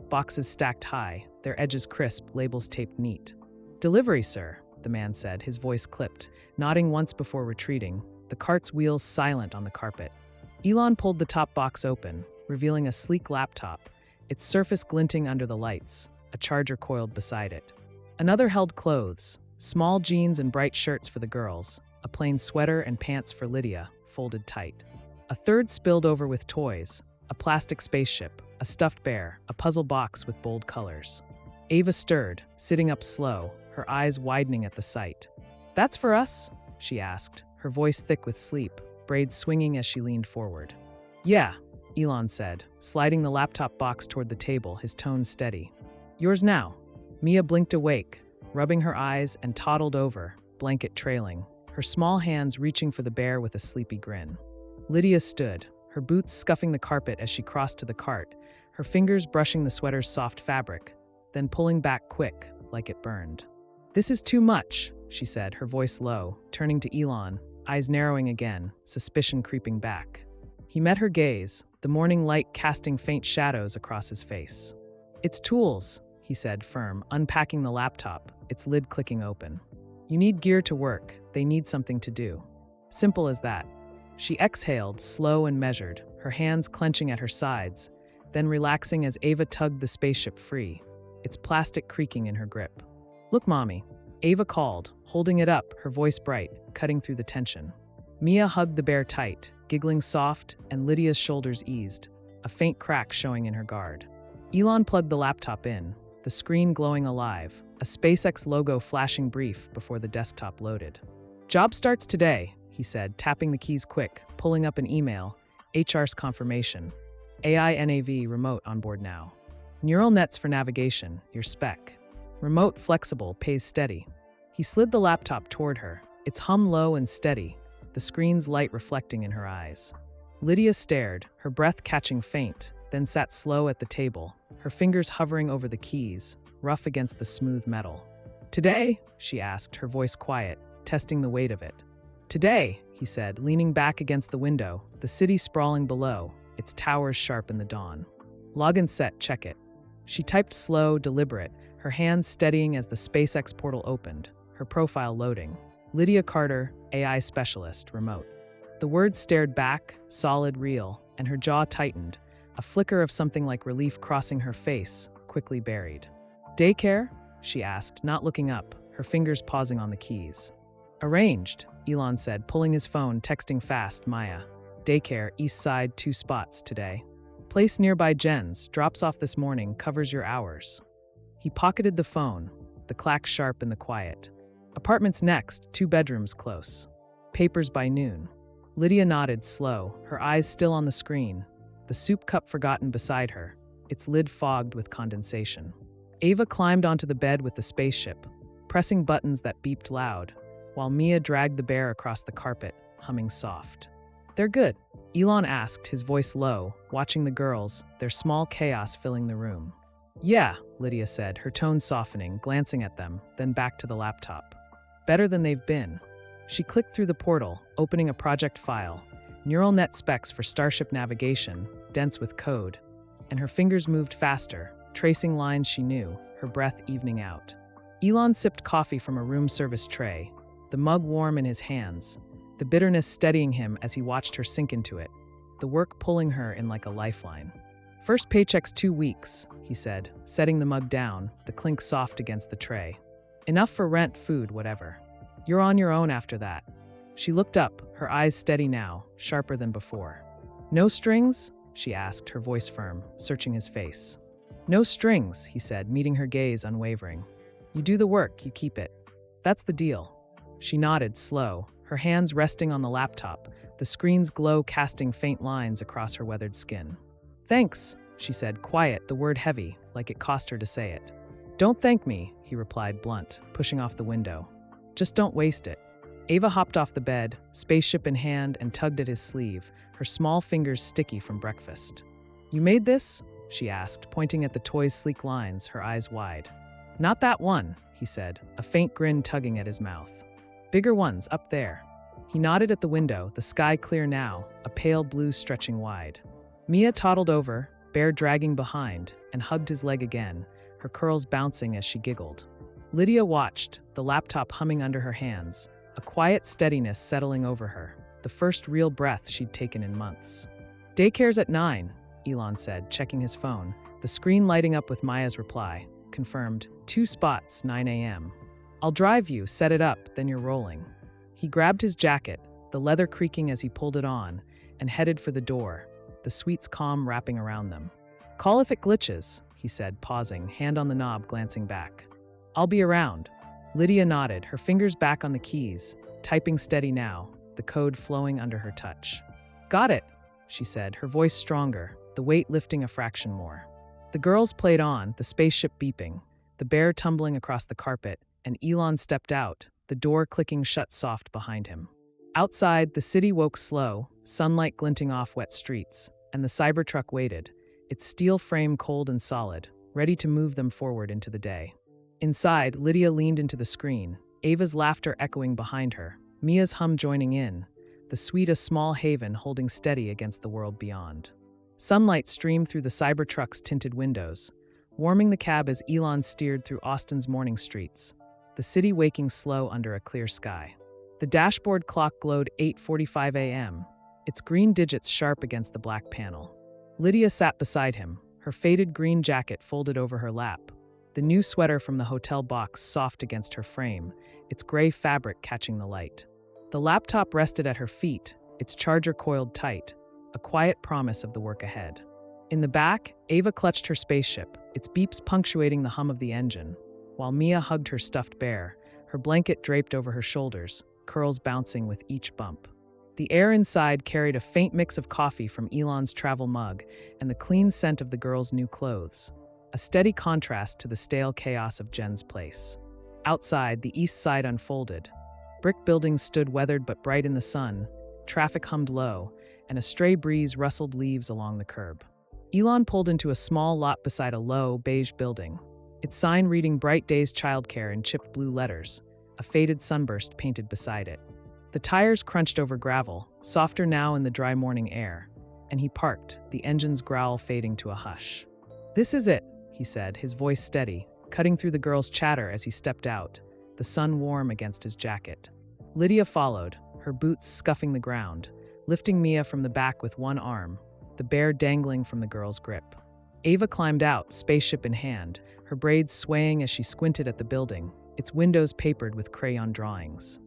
boxes stacked high, their edges crisp, labels taped neat. "Delivery, sir," the man said, his voice clipped, nodding once before retreating, the cart's wheels silent on the carpet. Elon pulled the top box open, revealing a sleek laptop, its surface glinting under the lights, a charger coiled beside it. Another held clothes, small jeans and bright shirts for the girls, a plain sweater and pants for Lydia, folded tight. A third spilled over with toys, a plastic spaceship, a stuffed bear, a puzzle box with bold colors. Ava stirred, sitting up slow, her eyes widening at the sight. "That's for us?" she asked, her voice thick with sleep, braids swinging as she leaned forward. "Yeah," Elon said, sliding the laptop box toward the table, his tone steady. "Yours now." Mia blinked awake, rubbing her eyes, and toddled over, blanket trailing, her small hands reaching for the bear with a sleepy grin. Lydia stood, her boots scuffing the carpet as she crossed to the cart, her fingers brushing the sweater's soft fabric, then pulling back quick, like it burned. "This is too much," she said, her voice low, turning to Elon, eyes narrowing again, suspicion creeping back. He met her gaze, the morning light casting faint shadows across his face. "It's tools," he said, firm, unpacking the laptop, its lid clicking open. "You need gear to work, they need something to do. Simple as that." She exhaled, slow and measured, her hands clenching at her sides, then relaxing as Ava tugged the spaceship free, its plastic creaking in her grip. "Look, Mommy," Ava called, holding it up, her voice bright, cutting through the tension. Mia hugged the bear tight, giggling soft, and Lydia's shoulders eased, a faint crack showing in her guard. Elon plugged the laptop in, the screen glowing alive, a SpaceX logo flashing brief before the desktop loaded. "Job starts today," he said, tapping the keys quick, pulling up an email. "HR's confirmation. AI NAV remote on board now. Neural nets for navigation, your spec. Remote flexible, pays steady." He slid the laptop toward her, its hum low and steady, the screen's light reflecting in her eyes. Lydia stared, her breath catching faint, then sat slow at the table, her fingers hovering over the keys, rough against the smooth metal. "Today?" she asked, her voice quiet, testing the weight of it. "Today," he said, leaning back against the window, the city sprawling below, its towers sharp in the dawn. "Login set, check it." She typed slow, deliberate, her hands steadying as the SpaceX portal opened, her profile loading. Lydia Carter, AI specialist, remote. The words stared back, solid, real, and her jaw tightened, a flicker of something like relief crossing her face, quickly buried. "Daycare?" she asked, not looking up, her fingers pausing on the keys. "Arranged," Elon said, pulling his phone, texting fast, Maya. "Daycare, east side, 2 spots today. Place nearby Jen's, drops off this morning, covers your hours." He pocketed the phone, the clack sharp in the quiet. "Apartments next, 2 bedrooms close. Papers by noon." Lydia nodded, slow, her eyes still on the screen, the soup cup forgotten beside her, its lid fogged with condensation. Ava climbed onto the bed with the spaceship, pressing buttons that beeped loud, while Mia dragged the bear across the carpet, humming soft. "They're good?" Elon asked, his voice low, watching the girls, their small chaos filling the room. "Yeah," Lydia said, her tone softening, glancing at them, then back to the laptop. "Better than they've been." She clicked through the portal, opening a project file, neural net specs for Starship navigation, dense with code, and her fingers moved faster, tracing lines she knew, her breath evening out. Elon sipped coffee from a room service tray, the mug warm in his hands, the bitterness steadying him as he watched her sink into it, the work pulling her in like a lifeline. "First paycheck's 2 weeks," he said, setting the mug down, the clink soft against the tray. "Enough for rent, food, whatever. You're on your own after that." She looked up, her eyes steady now, sharper than before. "No strings?" she asked, her voice firm, searching his face. "No strings," he said, meeting her gaze unwavering. "You do the work, you keep it. That's the deal." She nodded, slow, her hands resting on the laptop, the screen's glow casting faint lines across her weathered skin. "Thanks," she said, quiet, the word heavy, like it cost her to say it. "Don't thank me," he replied, blunt, pushing off the window. "Just don't waste it." Ava hopped off the bed, spaceship in hand, and tugged at his sleeve, her small fingers sticky from breakfast. "You made this?" she asked, pointing at the toy's sleek lines, her eyes wide. "Not that one," he said, a faint grin tugging at his mouth. "Bigger ones, up there." He nodded at the window, the sky clear now, a pale blue stretching wide. Mia toddled over, bear dragging behind, and hugged his leg again, her curls bouncing as she giggled. Lydia watched, the laptop humming under her hands, a quiet steadiness settling over her, the first real breath she'd taken in months. "Daycare's at 9, Elon said, checking his phone, the screen lighting up with Maya's reply. Confirmed, 2 spots, 9 a.m. "I'll drive you, set it up, then you're rolling." He grabbed his jacket, the leather creaking as he pulled it on, and headed for the door, the suite's calm wrapping around them. "Call if it glitches," he said, pausing, hand on the knob, glancing back. "I'll be around." Lydia nodded, her fingers back on the keys, typing steady now, the code flowing under her touch. "Got it," she said, her voice stronger, the weight lifting a fraction more. The girls played on, the spaceship beeping, the bear tumbling across the carpet, and Elon stepped out, the door clicking shut soft behind him. Outside, the city woke slow, sunlight glinting off wet streets, and the Cybertruck waited, its steel frame cold and solid, ready to move them forward into the day. Inside, Lydia leaned into the screen, Ava's laughter echoing behind her, Mia's hum joining in, the suite a small haven holding steady against the world beyond. Sunlight streamed through the Cybertruck's tinted windows, warming the cab as Elon steered through Austin's morning streets, the city waking slow under a clear sky. The dashboard clock glowed 8:45 a.m., its green digits sharp against the black panel. Lydia sat beside him, her faded green jacket folded over her lap, the new sweater from the hotel box soft against her frame, its gray fabric catching the light. The laptop rested at her feet, its charger coiled tight, a quiet promise of the work ahead. In the back, Ava clutched her spaceship, its beeps punctuating the hum of the engine. while Mia hugged her stuffed bear, her blanket draped over her shoulders, curls bouncing with each bump. The air inside carried a faint mix of coffee from Elon's travel mug and the clean scent of the girls' new clothes, a steady contrast to the stale chaos of Jen's place. Outside, the east side unfolded. Brick buildings stood weathered but bright in the sun, traffic hummed low, and a stray breeze rustled leaves along the curb. Elon pulled into a small lot beside a low, beige building, its sign reading Bright Days Childcare in chipped blue letters, a faded sunburst painted beside it. The tires crunched over gravel, softer now in the dry morning air, and he parked, the engine's growl fading to a hush. "This is it," he said, his voice steady, cutting through the girl's chatter as he stepped out, the sun warm against his jacket. Lydia followed, her boots scuffing the ground, lifting Mia from the back with one arm, the bear dangling from the girl's grip. Ava climbed out, spaceship in hand, her braids swaying as she squinted at the building, its windows papered with crayon drawings.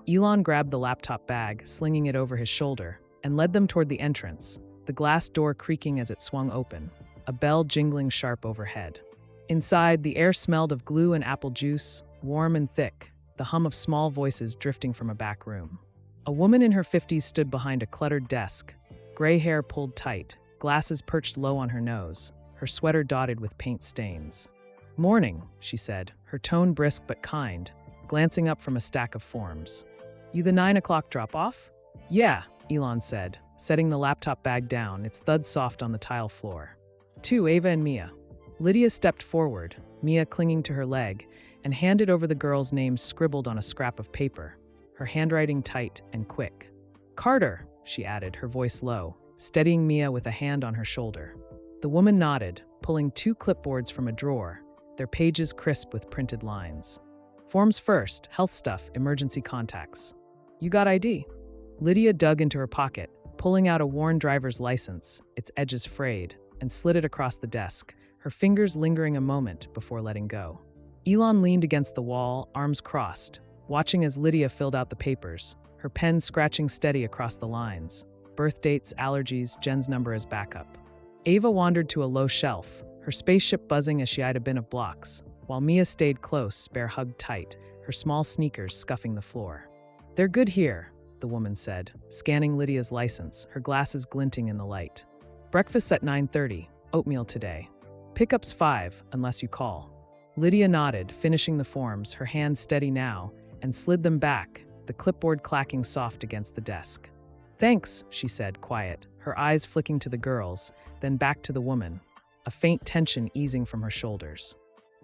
Elon grabbed the laptop bag, slinging it over his shoulder, and led them toward the entrance, the glass door creaking as it swung open, a bell jingling sharp overhead. Inside, the air smelled of glue and apple juice, warm and thick, the hum of small voices drifting from a back room. A woman in her 50s stood behind a cluttered desk, gray hair pulled tight, glasses perched low on her nose, her sweater dotted with paint stains. "Morning," she said, her tone brisk but kind, glancing up from a stack of forms. "You the 9 o'clock drop-off?" "Yeah," Elon said, setting the laptop bag down, its thud soft on the tile floor. "To Ava and Mia." Lydia stepped forward, Mia clinging to her leg, and handed over the girl's names scribbled on a scrap of paper, her handwriting tight and quick. "Carter," she added, her voice low, steadying Mia with a hand on her shoulder. The woman nodded, pulling 2 clipboards from a drawer, their pages crisp with printed lines. "Forms first, health stuff, emergency contacts. You got ID?" Lydia dug into her pocket, pulling out a worn driver's license, its edges frayed, and slid it across the desk, her fingers lingering a moment before letting go. Elon leaned against the wall, arms crossed, watching as Lydia filled out the papers, her pen scratching steady across the lines. Birth dates, allergies, Jen's number as backup. Ava wandered to a low shelf, her spaceship buzzing as she eyed a bin of blocks, while Mia stayed close, bear hugged tight, her small sneakers scuffing the floor. "They're good here," the woman said, scanning Lydia's license, her glasses glinting in the light. "Breakfast's at 9:30, oatmeal today. Pickup's 5, unless you call." Lydia nodded, finishing the forms, her hands steady now, and slid them back, the clipboard clacking soft against the desk. "Thanks," she said, quiet, her eyes flicking to the girls, then back to the woman, a faint tension easing from her shoulders.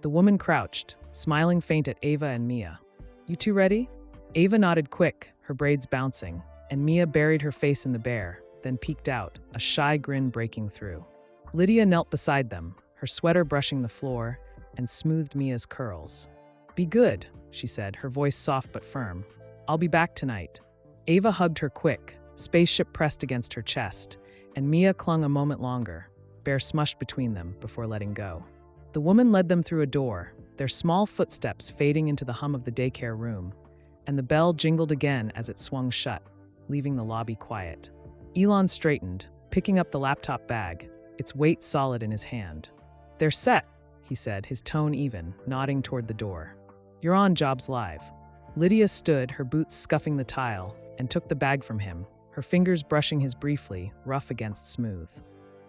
The woman crouched, smiling faint at Ava and Mia. "You two ready?" Ava nodded quick, her braids bouncing, and Mia buried her face in the bear, then peeked out, a shy grin breaking through. Lydia knelt beside them, her sweater brushing the floor, and smoothed Mia's curls. "Be good," she said, her voice soft but firm. "I'll be back tonight." Ava hugged her quick, spaceship pressed against her chest, and Mia clung a moment longer, bear smushed between them before letting go. The woman led them through a door, their small footsteps fading into the hum of the daycare room, and the bell jingled again as it swung shut, leaving the lobby quiet. Elon straightened, picking up the laptop bag, its weight solid in his hand. "They're set," he said, his tone even, nodding toward the door. "You're on, jobs live." Lydia stood, her boots scuffing the tile, and took the bag from him, her fingers brushing his briefly, rough against smooth.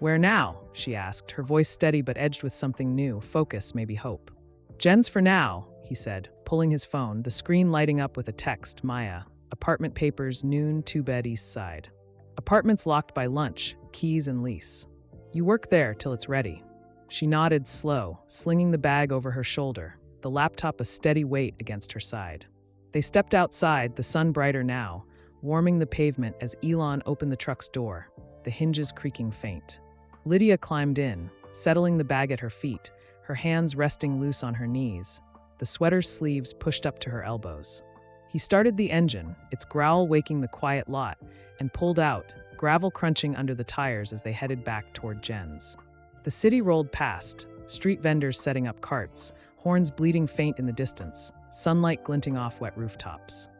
"Where now?" she asked, her voice steady but edged with something new, focus, maybe hope. "Jen's for now," he said, pulling his phone, the screen lighting up with a text, Maya, apartment papers, noon, 2-bed east side. Apartments locked by lunch, keys and lease. "You work there till it's ready." She nodded, slow, slinging the bag over her shoulder, the laptop a steady weight against her side. They stepped outside, the sun brighter now, warming the pavement as Elon opened the truck's door, the hinges creaking faint. Lydia climbed in, settling the bag at her feet, her hands resting loose on her knees, the sweater's sleeves pushed up to her elbows. He started the engine, its growl waking the quiet lot, and pulled out, gravel crunching under the tires as they headed back toward Jen's. The city rolled past, street vendors setting up carts, horns bleeding faint in the distance, sunlight glinting off wet rooftops.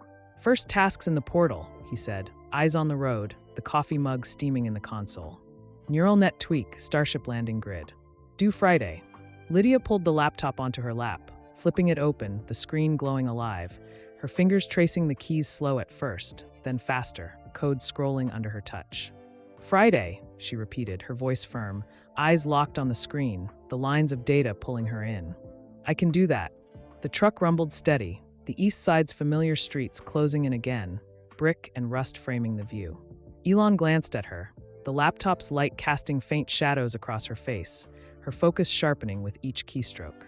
"First task's in the portal," he said, eyes on the road, the coffee mug steaming in the console. "Neural net tweak, Starship landing grid. Due Friday." Lydia pulled the laptop onto her lap, flipping it open, the screen glowing alive, her fingers tracing the keys slow at first, then faster, code scrolling under her touch. Friday, she repeated, her voice firm, eyes locked on the screen, the lines of data pulling her in. I can do that. The truck rumbled steady, the east side's familiar streets closing in again, brick and rust framing the view. Elon glanced at her, the laptop's light casting faint shadows across her face, her focus sharpening with each keystroke.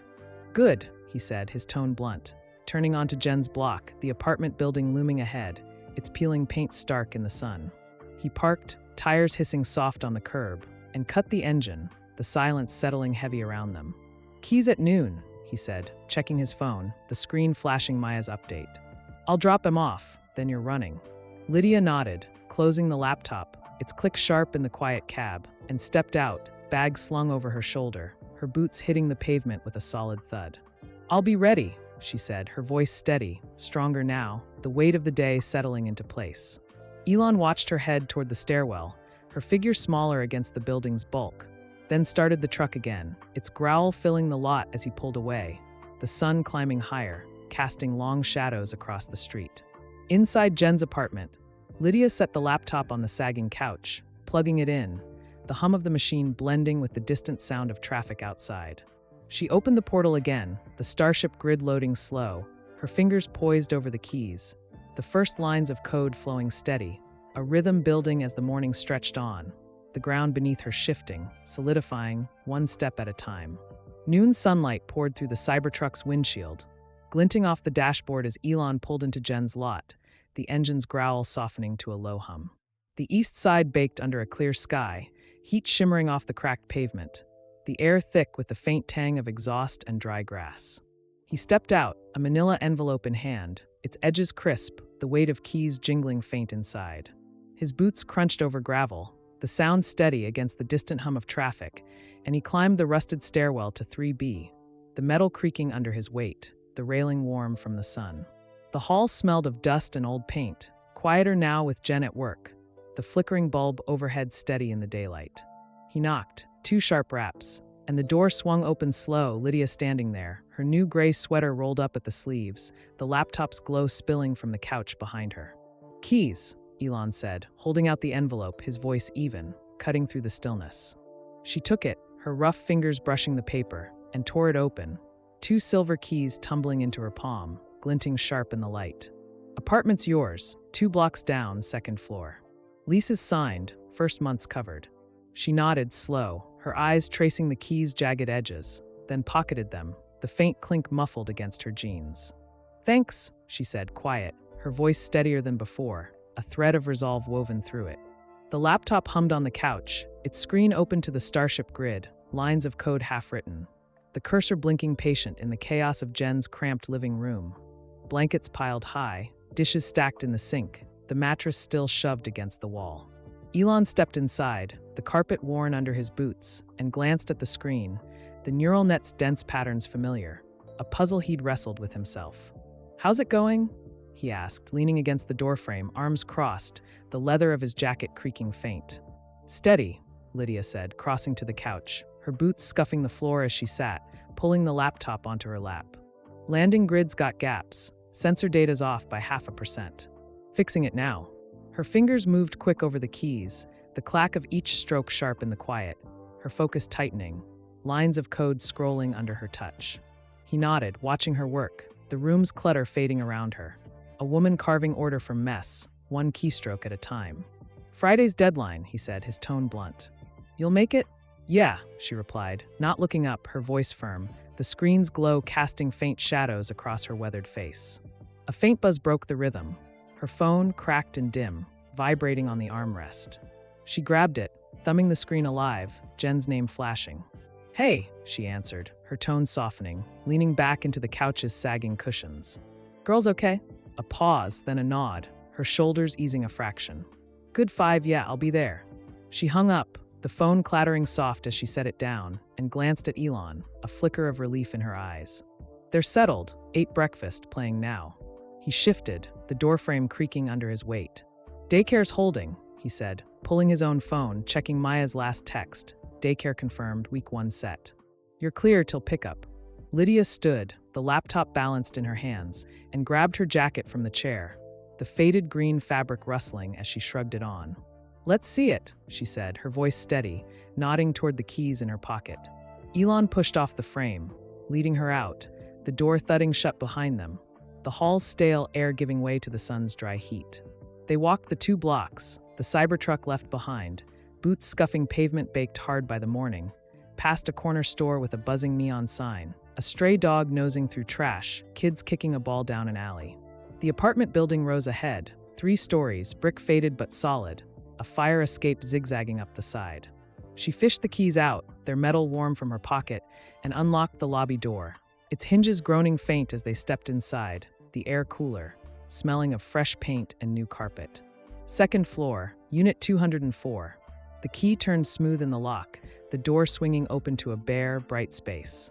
Good, he said, his tone blunt, turning onto Jen's block, the apartment building looming ahead, its peeling paint stark in the sun. He parked, tires hissing soft on the curb, and cut the engine, the silence settling heavy around them. Keys at noon, he said, checking his phone, the screen flashing Maya's update. I'll drop him off, then you're running. Lydia nodded, closing the laptop, its click sharp in the quiet cab, and stepped out, bag slung over her shoulder, her boots hitting the pavement with a solid thud. I'll be ready, she said, her voice steady, stronger now, the weight of the day settling into place. Elon watched her head toward the stairwell, her figure smaller against the building's bulk, then started the truck again, its growl filling the lot as he pulled away, the sun climbing higher, casting long shadows across the street. Inside Jen's apartment, Lydia set the laptop on the sagging couch, plugging it in, the hum of the machine blending with the distant sound of traffic outside. She opened the portal again, the Starship grid loading slow, her fingers poised over the keys, the first lines of code flowing steady, a rhythm building as the morning stretched on, the ground beneath her shifting, solidifying, one step at a time. Noon sunlight poured through the Cybertruck's windshield, glinting off the dashboard as Elon pulled into Jen's lot, the engine's growl softening to a low hum. The east side baked under a clear sky, heat shimmering off the cracked pavement, the air thick with the faint tang of exhaust and dry grass. He stepped out, a manila envelope in hand, its edges crisp, the weight of keys jingling faint inside. His boots crunched over gravel, the sound steady against the distant hum of traffic, and he climbed the rusted stairwell to 3B, the metal creaking under his weight, the railing warm from the sun. The hall smelled of dust and old paint, quieter now with Jen at work, the flickering bulb overhead steady in the daylight. He knocked, 2 sharp raps, and the door swung open slow, Lydia standing there, her new gray sweater rolled up at the sleeves, the laptop's glow spilling from the couch behind her. Keys, Elon said, holding out the envelope, his voice even, cutting through the stillness. She took it, her rough fingers brushing the paper, and tore it open, 2 silver keys tumbling into her palm, glinting sharp in the light. Apartment's yours, 2 blocks down, 2nd floor. Leases signed, first month's covered. She nodded, slow, her eyes tracing the keys' jagged edges, then pocketed them, the faint clink muffled against her jeans. Thanks, she said, quiet, her voice steadier than before, a thread of resolve woven through it. The laptop hummed on the couch, its screen open to the Starship grid, lines of code half-written, the cursor blinking patient in the chaos of Jen's cramped living room. Blankets piled high, dishes stacked in the sink, the mattress still shoved against the wall. Elon stepped inside, the carpet worn under his boots, and glanced at the screen, the neural net's dense patterns familiar, a puzzle he'd wrestled with himself. How's it going? He asked, leaning against the doorframe, arms crossed, the leather of his jacket creaking faint. Steady, Lydia said, crossing to the couch, her boots scuffing the floor as she sat, pulling the laptop onto her lap. Landing grid's got gaps, sensor data's off by 0.5%. Fixing it now. Her fingers moved quick over the keys, the clack of each stroke sharp in the quiet, her focus tightening, lines of code scrolling under her touch. He nodded, watching her work, the room's clutter fading around her. A woman carving order from mess, 1 keystroke at a time. Friday's deadline, he said, his tone blunt. You'll make it? Yeah, she replied, not looking up, her voice firm, the screen's glow casting faint shadows across her weathered face. A faint buzz broke the rhythm, her phone cracked and dim, vibrating on the armrest. She grabbed it, thumbing the screen alive, Jen's name flashing. Hey, she answered, her tone softening, leaning back into the couch's sagging cushions. Girls okay? A pause, then a nod, her shoulders easing a fraction. Good 5, yeah, I'll be there. She hung up, the phone clattering soft as she set it down, and glanced at Elon, a flicker of relief in her eyes. They're settled, ate breakfast, playing now. He shifted, the doorframe creaking under his weight. Daycare's holding, he said, pulling his own phone, checking Maya's last text. Daycare confirmed, week 1 set. You're clear till pickup. Lydia stood, the laptop balanced in her hands, and grabbed her jacket from the chair, the faded green fabric rustling as she shrugged it on. "Let's see it," she said, her voice steady, nodding toward the keys in her pocket. Elon pushed off the frame, leading her out, the door thudding shut behind them, the hall's stale air giving way to the sun's dry heat. They walked the 2 blocks, the Cybertruck left behind, boots scuffing pavement baked hard by the morning, past a corner store with a buzzing neon sign, a stray dog nosing through trash, kids kicking a ball down an alley. The apartment building rose ahead, 3 stories, brick faded but solid, a fire escape zigzagging up the side. She fished the keys out, their metal warm from her pocket, and unlocked the lobby door, its hinges groaning faint as they stepped inside, the air cooler, smelling of fresh paint and new carpet. Second floor, Unit 204. The key turned smooth in the lock, the door swinging open to a bare, bright space.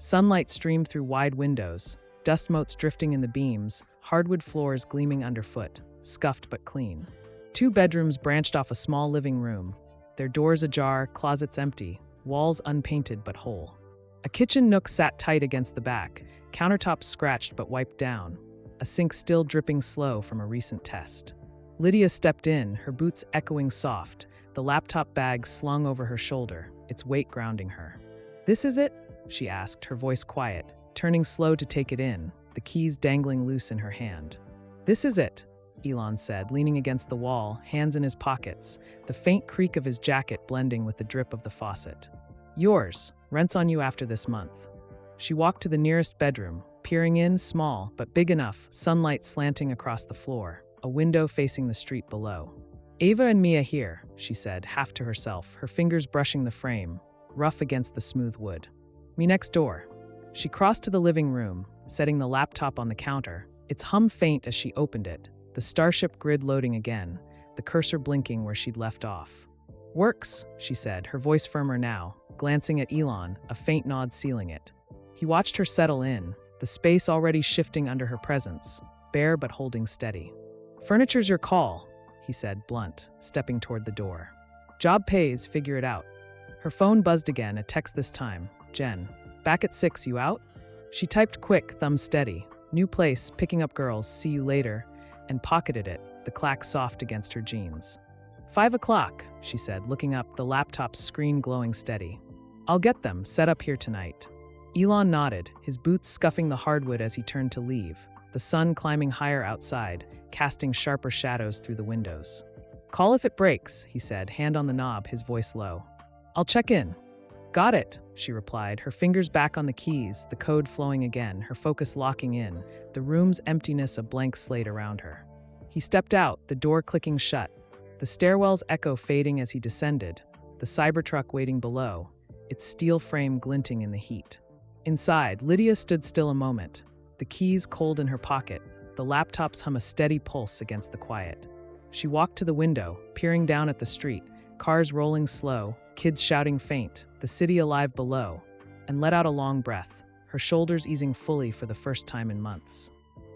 Sunlight streamed through wide windows, dust motes drifting in the beams, hardwood floors gleaming underfoot, scuffed but clean. 2 bedrooms branched off a small living room, their doors ajar, closets empty, walls unpainted but whole. A kitchen nook sat tight against the back, countertops scratched but wiped down, a sink still dripping slow from a recent test. Lydia stepped in, her boots echoing soft, the laptop bag slung over her shoulder, its weight grounding her. "This is it?" she asked, her voice quiet, turning slow to take it in, the keys dangling loose in her hand. "This is it," Elon said, leaning against the wall, hands in his pockets, the faint creak of his jacket blending with the drip of the faucet. "Yours. Rent's on you after this month." She walked to the nearest bedroom, peering in, small but big enough, sunlight slanting across the floor, a window facing the street below. "Ava and Mia here," she said, half to herself, her fingers brushing the frame, rough against the smooth wood. "Me next door." She crossed to the living room, setting the laptop on the counter, its hum faint as she opened it, the Starship grid loading again, the cursor blinking where she'd left off. "Works," she said, her voice firmer now, glancing at Elon, a faint nod sealing it. He watched her settle in, the space already shifting under her presence, bare but holding steady. "Furniture's your call," he said, blunt, stepping toward the door. "Job pays, figure it out." Her phone buzzed again, a text this time. "Jen, back at 6, you out?" She typed quick, thumb steady. "New place, picking up girls, see you later," and pocketed it, the clack soft against her jeans. 5 o'clock, she said, looking up, the laptop's screen glowing steady. "I'll get them, set up here tonight." Elon nodded, his boots scuffing the hardwood as he turned to leave, the sun climbing higher outside, casting sharper shadows through the windows. "Call if it breaks," he said, hand on the knob, his voice low. "I'll check in." "Got it," she replied, her fingers back on the keys, the code flowing again, her focus locking in, the room's emptiness a blank slate around her. He stepped out, the door clicking shut, the stairwell's echo fading as he descended, the Cybertruck waiting below, its steel frame glinting in the heat. Inside, Lydia stood still a moment, the keys cold in her pocket, the laptop's hum a steady pulse against the quiet. She walked to the window, peering down at the street, cars rolling slow, kids shouting faint, the city alive below, and let out a long breath, her shoulders easing fully for the first time in months.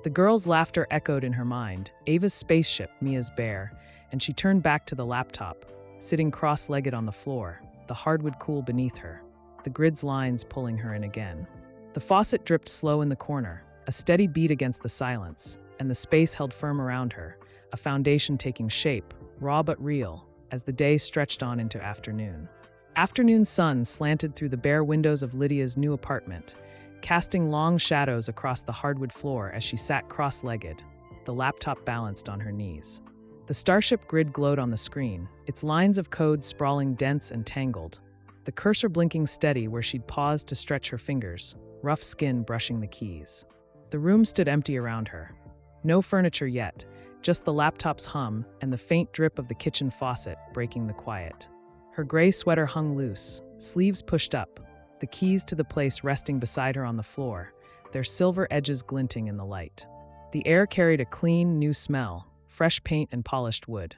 The girl's laughter echoed in her mind, Ava's spaceship, Mia's bear, and she turned back to the laptop, sitting cross-legged on the floor, the hardwood cool beneath her, the grid's lines pulling her in again. The faucet dripped slow in the corner, a steady beat against the silence, and the space held firm around her, a foundation taking shape, raw but real, as the day stretched on into afternoon. Afternoon sun slanted through the bare windows of Lydia's new apartment, casting long shadows across the hardwood floor as she sat cross-legged, the laptop balanced on her knees. The Starship grid glowed on the screen, its lines of code sprawling dense and tangled, the cursor blinking steady where she'd paused to stretch her fingers, rough skin brushing the keys. The room stood empty around her. No furniture yet, just the laptop's hum and the faint drip of the kitchen faucet breaking the quiet. Her gray sweater hung loose, sleeves pushed up, the keys to the place resting beside her on the floor, their silver edges glinting in the light. The air carried a clean, new smell, fresh paint and polished wood,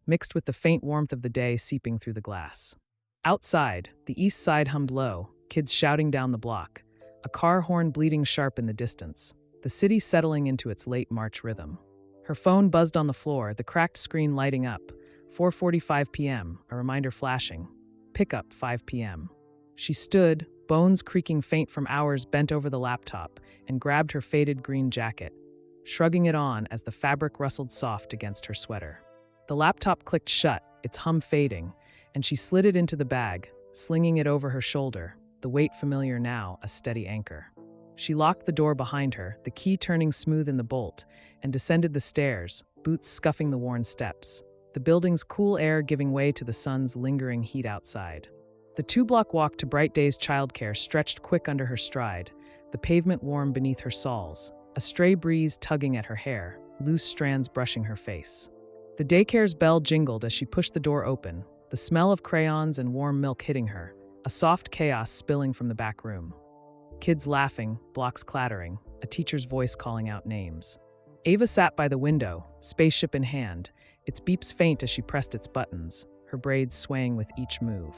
mixed with the faint warmth of the day seeping through the glass. Outside, the east side hummed low, kids shouting down the block, a car horn bleeding sharp in the distance, the city settling into its late March rhythm. Her phone buzzed on the floor, the cracked screen lighting up. 4:45 p.m., a reminder flashing. Pickup 5 p.m. She stood, bones creaking faint from hours bent over the laptop, and grabbed her faded green jacket, shrugging it on as the fabric rustled soft against her sweater. The laptop clicked shut, its hum fading, and she slid it into the bag, slinging it over her shoulder, the weight familiar now, a steady anchor. She locked the door behind her, the key turning smooth in the bolt, and descended the stairs, boots scuffing the worn steps, the building's cool air giving way to the sun's lingering heat outside. The 2-block walk to Bright Days childcare stretched quick under her stride, the pavement warm beneath her soles, a stray breeze tugging at her hair, loose strands brushing her face. The daycare's bell jingled as she pushed the door open, the smell of crayons and warm milk hitting her, a soft chaos spilling from the back room. Kids laughing, blocks clattering, a teacher's voice calling out names. Ava sat by the window, spaceship in hand, its beeps faint as she pressed its buttons, her braids swaying with each move.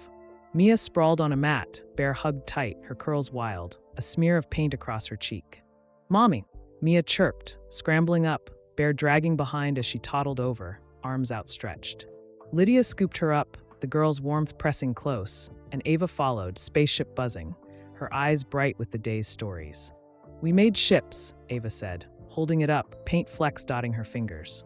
Mia sprawled on a mat, Bear hugged tight, her curls wild, a smear of paint across her cheek. "Mommy," Mia chirped, scrambling up, Bear dragging behind as she toddled over, arms outstretched. Lydia scooped her up, the girl's warmth pressing close, and Ava followed, spaceship buzzing, her eyes bright with the day's stories. "We made ships," Ava said, holding it up, paint flecks dotting her fingers.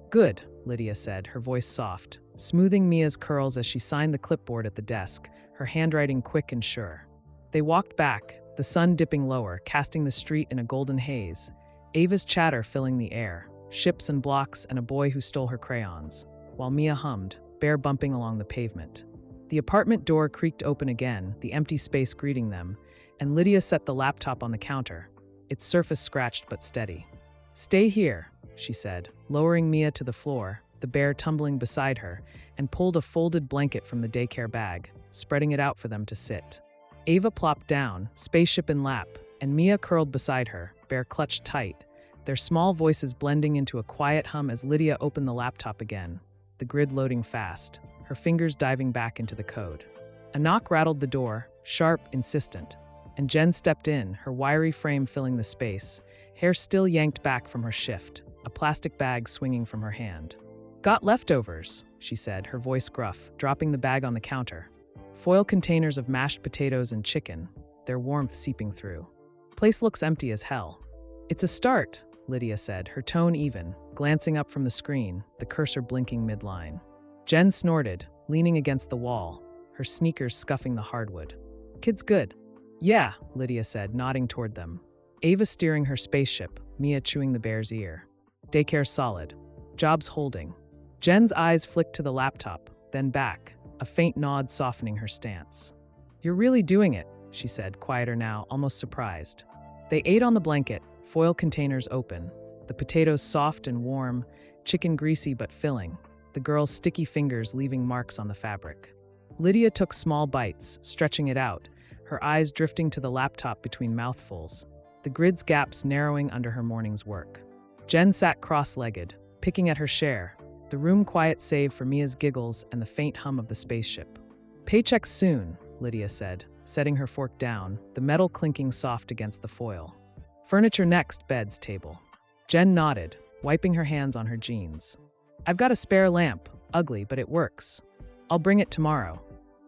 "Good," Lydia said, her voice soft, smoothing Mia's curls as she signed the clipboard at the desk, her handwriting quick and sure. They walked back, the sun dipping lower, casting the street in a golden haze, Ava's chatter filling the air, ships and blocks and a boy who stole her crayons, while Mia hummed, Bear bumping along the pavement. The apartment door creaked open again, the empty space greeting them, and Lydia set the laptop on the counter, its surface scratched but steady. "Stay here," she said, lowering Mia to the floor, the bear tumbling beside her, and pulled a folded blanket from the daycare bag, spreading it out for them to sit. Ava plopped down, spaceship in lap, and Mia curled beside her, Bear clutched tight, their small voices blending into a quiet hum as Lydia opened the laptop again, the grid loading fast, her fingers diving back into the code. A knock rattled the door, sharp, insistent, and Jen stepped in, her wiry frame filling the space, hair still yanked back from her shift, a plastic bag swinging from her hand. "Got leftovers," she said, her voice gruff, dropping the bag on the counter. Foil containers of mashed potatoes and chicken, their warmth seeping through. "Place looks empty as hell." "It's a start," Lydia said, her tone even, glancing up from the screen, the cursor blinking midline. Jen snorted, leaning against the wall, her sneakers scuffing the hardwood. "Kid's good." "Yeah," Lydia said, nodding toward them. Ava steering her spaceship, Mia chewing the bear's ear. "Daycare's solid. Job's holding." Jen's eyes flicked to the laptop, then back, a faint nod softening her stance. "You're really doing it," she said, quieter now, almost surprised. They ate on the blanket, foil containers open, the potatoes soft and warm, chicken greasy but filling, the girl's sticky fingers leaving marks on the fabric. Lydia took small bites, stretching it out, her eyes drifting to the laptop between mouthfuls, the grid's gaps narrowing under her morning's work. Jen sat cross-legged, picking at her share, the room quiet save for Mia's giggles and the faint hum of the spaceship. "Paychecks soon," Lydia said, setting her fork down, the metal clinking soft against the foil. "Furniture next, beds, table." Jen nodded, wiping her hands on her jeans. "I've got a spare lamp, ugly, but it works. I'll bring it tomorrow."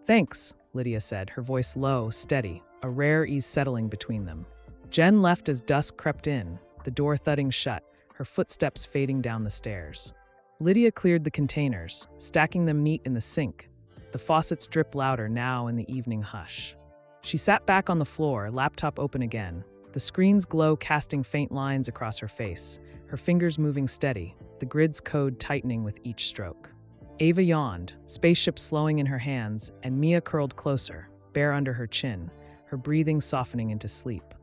"Thanks," Lydia said, her voice low, steady, a rare ease settling between them. Jen left as dusk crept in, the door thudding shut, her footsteps fading down the stairs. Lydia cleared the containers, stacking them neat in the sink, the faucets drip louder now in the evening hush. She sat back on the floor, laptop open again, the screen's glow casting faint lines across her face, her fingers moving steady, the grid's code tightening with each stroke. Ava yawned, spaceship slowing in her hands, and Mia curled closer, bare under her chin, her breathing softening into sleep.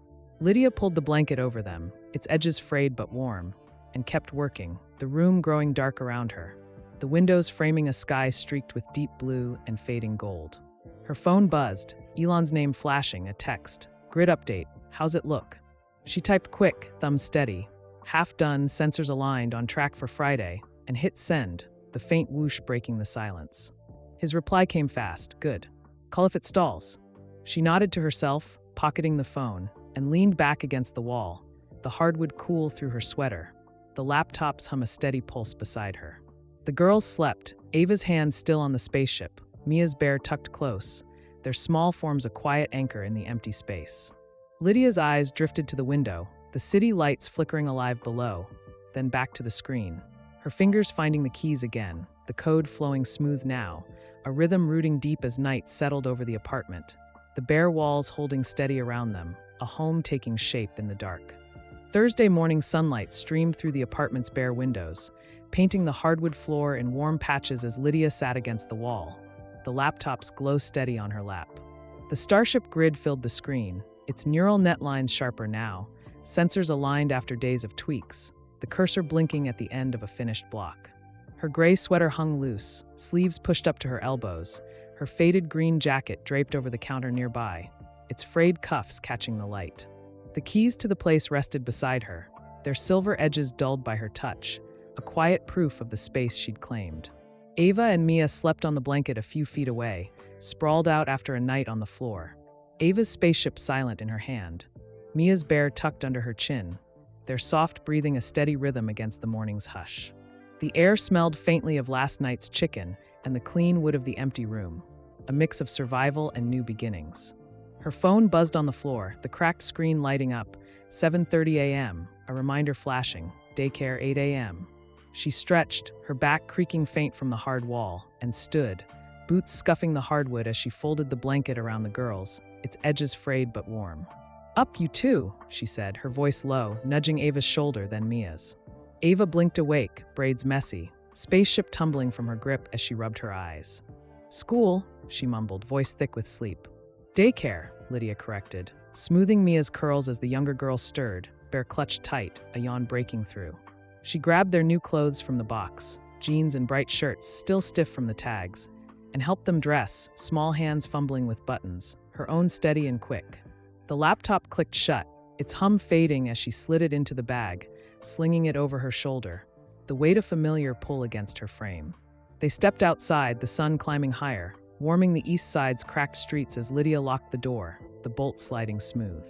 Lydia pulled the blanket over them, its edges frayed but warm, and kept working, the room growing dark around her, the windows framing a sky streaked with deep blue and fading gold. Her phone buzzed, Elon's name flashing, a text. "Grid update, how's it look?" She typed quick, thumb steady. Half done, sensors aligned, on track for Friday, and hit send, the faint whoosh breaking the silence. His reply came fast, "Good. Call if it stalls." She nodded to herself, pocketing the phone, and leaned back against the wall, the hardwood cool through her sweater, the laptop's hum a steady pulse beside her. The girls slept, Ava's hand still on the spaceship, Mia's bear tucked close, Their small forms a quiet anchor in the empty space. Lydia's eyes drifted to the window, the city lights flickering alive below, then back to the screen. Her fingers finding the keys again, the code flowing smooth now, a rhythm rooting deep as night settled over the apartment, the bare walls holding steady around them, a home taking shape in the dark. Thursday morning sunlight streamed through the apartment's bare windows, painting the hardwood floor in warm patches as Lydia sat against the wall, the laptop's glow steady on her lap. The Starship grid filled the screen, its neural net lines sharper now, sensors aligned after days of tweaks, the cursor blinking at the end of a finished block. Her gray sweater hung loose, sleeves pushed up to her elbows, her faded green jacket draped over the counter nearby, its frayed cuffs catching the light. The keys to the place rested beside her, their silver edges dulled by her touch, a quiet proof of the space she'd claimed. Ava and Mia slept on the blanket a few feet away, sprawled out after a night on the floor. Ava's spaceship silent in her hand, Mia's bear tucked under her chin, their soft breathing a steady rhythm against the morning's hush. The air smelled faintly of last night's chicken and the clean wood of the empty room, a mix of survival and new beginnings. Her phone buzzed on the floor, the cracked screen lighting up, 7:30 a.m., a reminder flashing, daycare 8 a.m. She stretched, her back creaking faint from the hard wall, and stood, boots scuffing the hardwood as she folded the blanket around the girls, its edges frayed but warm. "Up, you two," she said, her voice low, nudging Ava's shoulder, then Mia's. Ava blinked awake, braids messy, spaceship tumbling from her grip as she rubbed her eyes. "School," she mumbled, voice thick with sleep. "Daycare," Lydia corrected, smoothing Mia's curls as the younger girl stirred, bear clutched tight, a yawn breaking through. She grabbed their new clothes from the box, jeans and bright shirts still stiff from the tags, and helped them dress, small hands fumbling with buttons, her own steady and quick. The laptop clicked shut, its hum fading as she slid it into the bag, slinging it over her shoulder, the weight of familiar pull against her frame. They stepped outside, the sun climbing higher, warming the east side's cracked streets as Lydia locked the door, the bolt sliding smooth.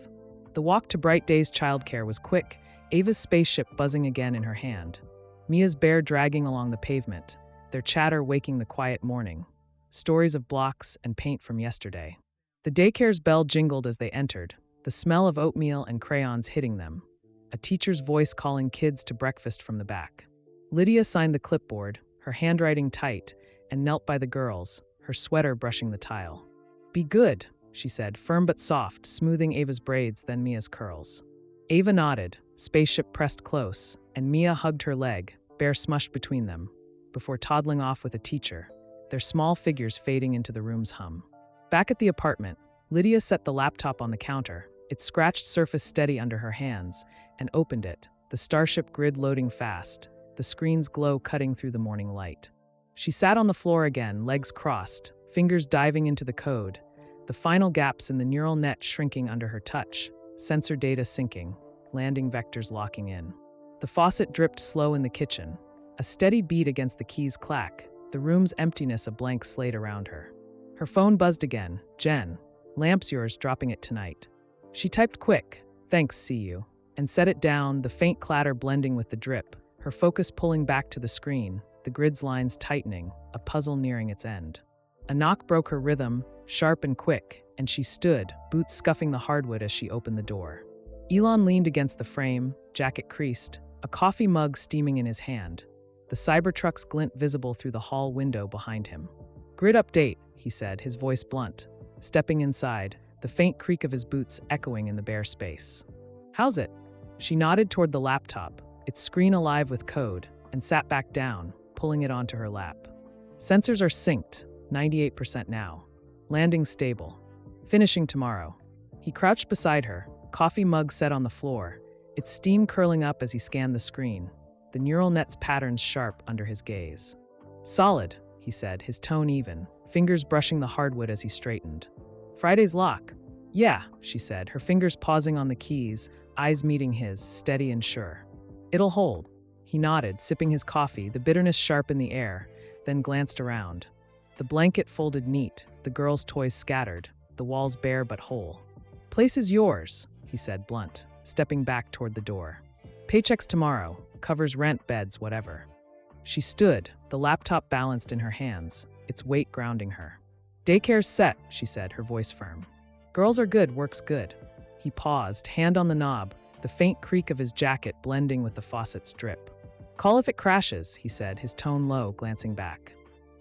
The walk to Bright Days childcare was quick, Ava's spaceship buzzing again in her hand, Mia's bear dragging along the pavement, their chatter waking the quiet morning, stories of blocks and paint from yesterday. The daycare's bell jingled as they entered, the smell of oatmeal and crayons hitting them, a teacher's voice calling kids to breakfast from the back. Lydia signed the clipboard, her handwriting tight, and knelt by the girls, her sweater brushing the tile. "Be good," she said, firm but soft, smoothing Ava's braids, then Mia's curls. Ava nodded, spaceship pressed close, and Mia hugged her leg, bear smushed between them, before toddling off with a teacher, their small figures fading into the room's hum. Back at the apartment, Lydia set the laptop on the counter, its scratched surface steady under her hands, and opened it, the Starship grid loading fast, the screen's glow cutting through the morning light. She sat on the floor again, legs crossed, fingers diving into the code, the final gaps in the neural net shrinking under her touch, sensor data syncing, landing vectors locking in. The faucet dripped slow in the kitchen, a steady beat against the key's clack, the room's emptiness a blank slate around her. Her phone buzzed again. "Jen, lamp's yours, dropping it tonight." She typed quick, "Thanks, see you," and set it down, the faint clatter blending with the drip, her focus pulling back to the screen, the grid's lines tightening, a puzzle nearing its end. A knock broke her rhythm, sharp and quick, and she stood, boots scuffing the hardwood as she opened the door. Elon leaned against the frame, jacket creased, a coffee mug steaming in his hand, the Cybertruck's glint visible through the hall window behind him. "Grid update," he said, his voice blunt, stepping inside, the faint creak of his boots echoing in the bare space. "How's it?" She nodded toward the laptop, its screen alive with code, and sat back down, pulling it onto her lap. "Sensors are synced, 98% now. Landing stable. Finishing tomorrow." He crouched beside her, coffee mug set on the floor, its steam curling up as he scanned the screen, the neural net's patterns sharp under his gaze. "Solid," he said, his tone even, fingers brushing the hardwood as he straightened. "Friday's lock." "Yeah," she said, her fingers pausing on the keys, eyes meeting his, steady and sure. "It'll hold." He nodded, sipping his coffee, the bitterness sharp in the air, then glanced around. The blanket folded neat, the girls' toys scattered, the walls bare but whole. "Place is yours," he said, blunt, stepping back toward the door. "Paychecks tomorrow, covers rent, beds, whatever." She stood, the laptop balanced in her hands, its weight grounding her. Daycare's set, she said, her voice firm. Girls are good, work's good. He paused, hand on the knob, the faint creak of his jacket blending with the faucet's drip. Call if it crashes, he said, his tone low, glancing back.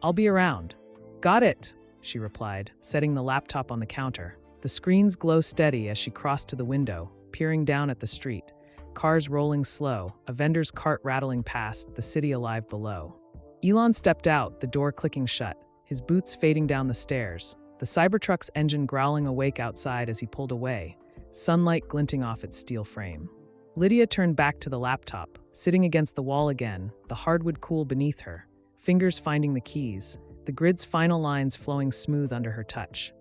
I'll be around. Got it, she replied, setting the laptop on the counter. The screen's glow steady as she crossed to the window, peering down at the street. Cars rolling slow, a vendor's cart rattling past, the city alive below. Elon stepped out, the door clicking shut, his boots fading down the stairs, the Cybertruck's engine growling awake outside as he pulled away, sunlight glinting off its steel frame. Lydia turned back to the laptop, sitting against the wall again, the hardwood cool beneath her, fingers finding the keys, the grid's final lines flowing smooth under her touch.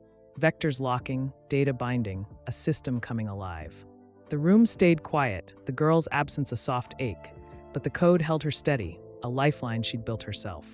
Vectors locking, data binding, a system coming alive. The room stayed quiet, the girl's absence a soft ache, but the code held her steady, a lifeline she'd built herself.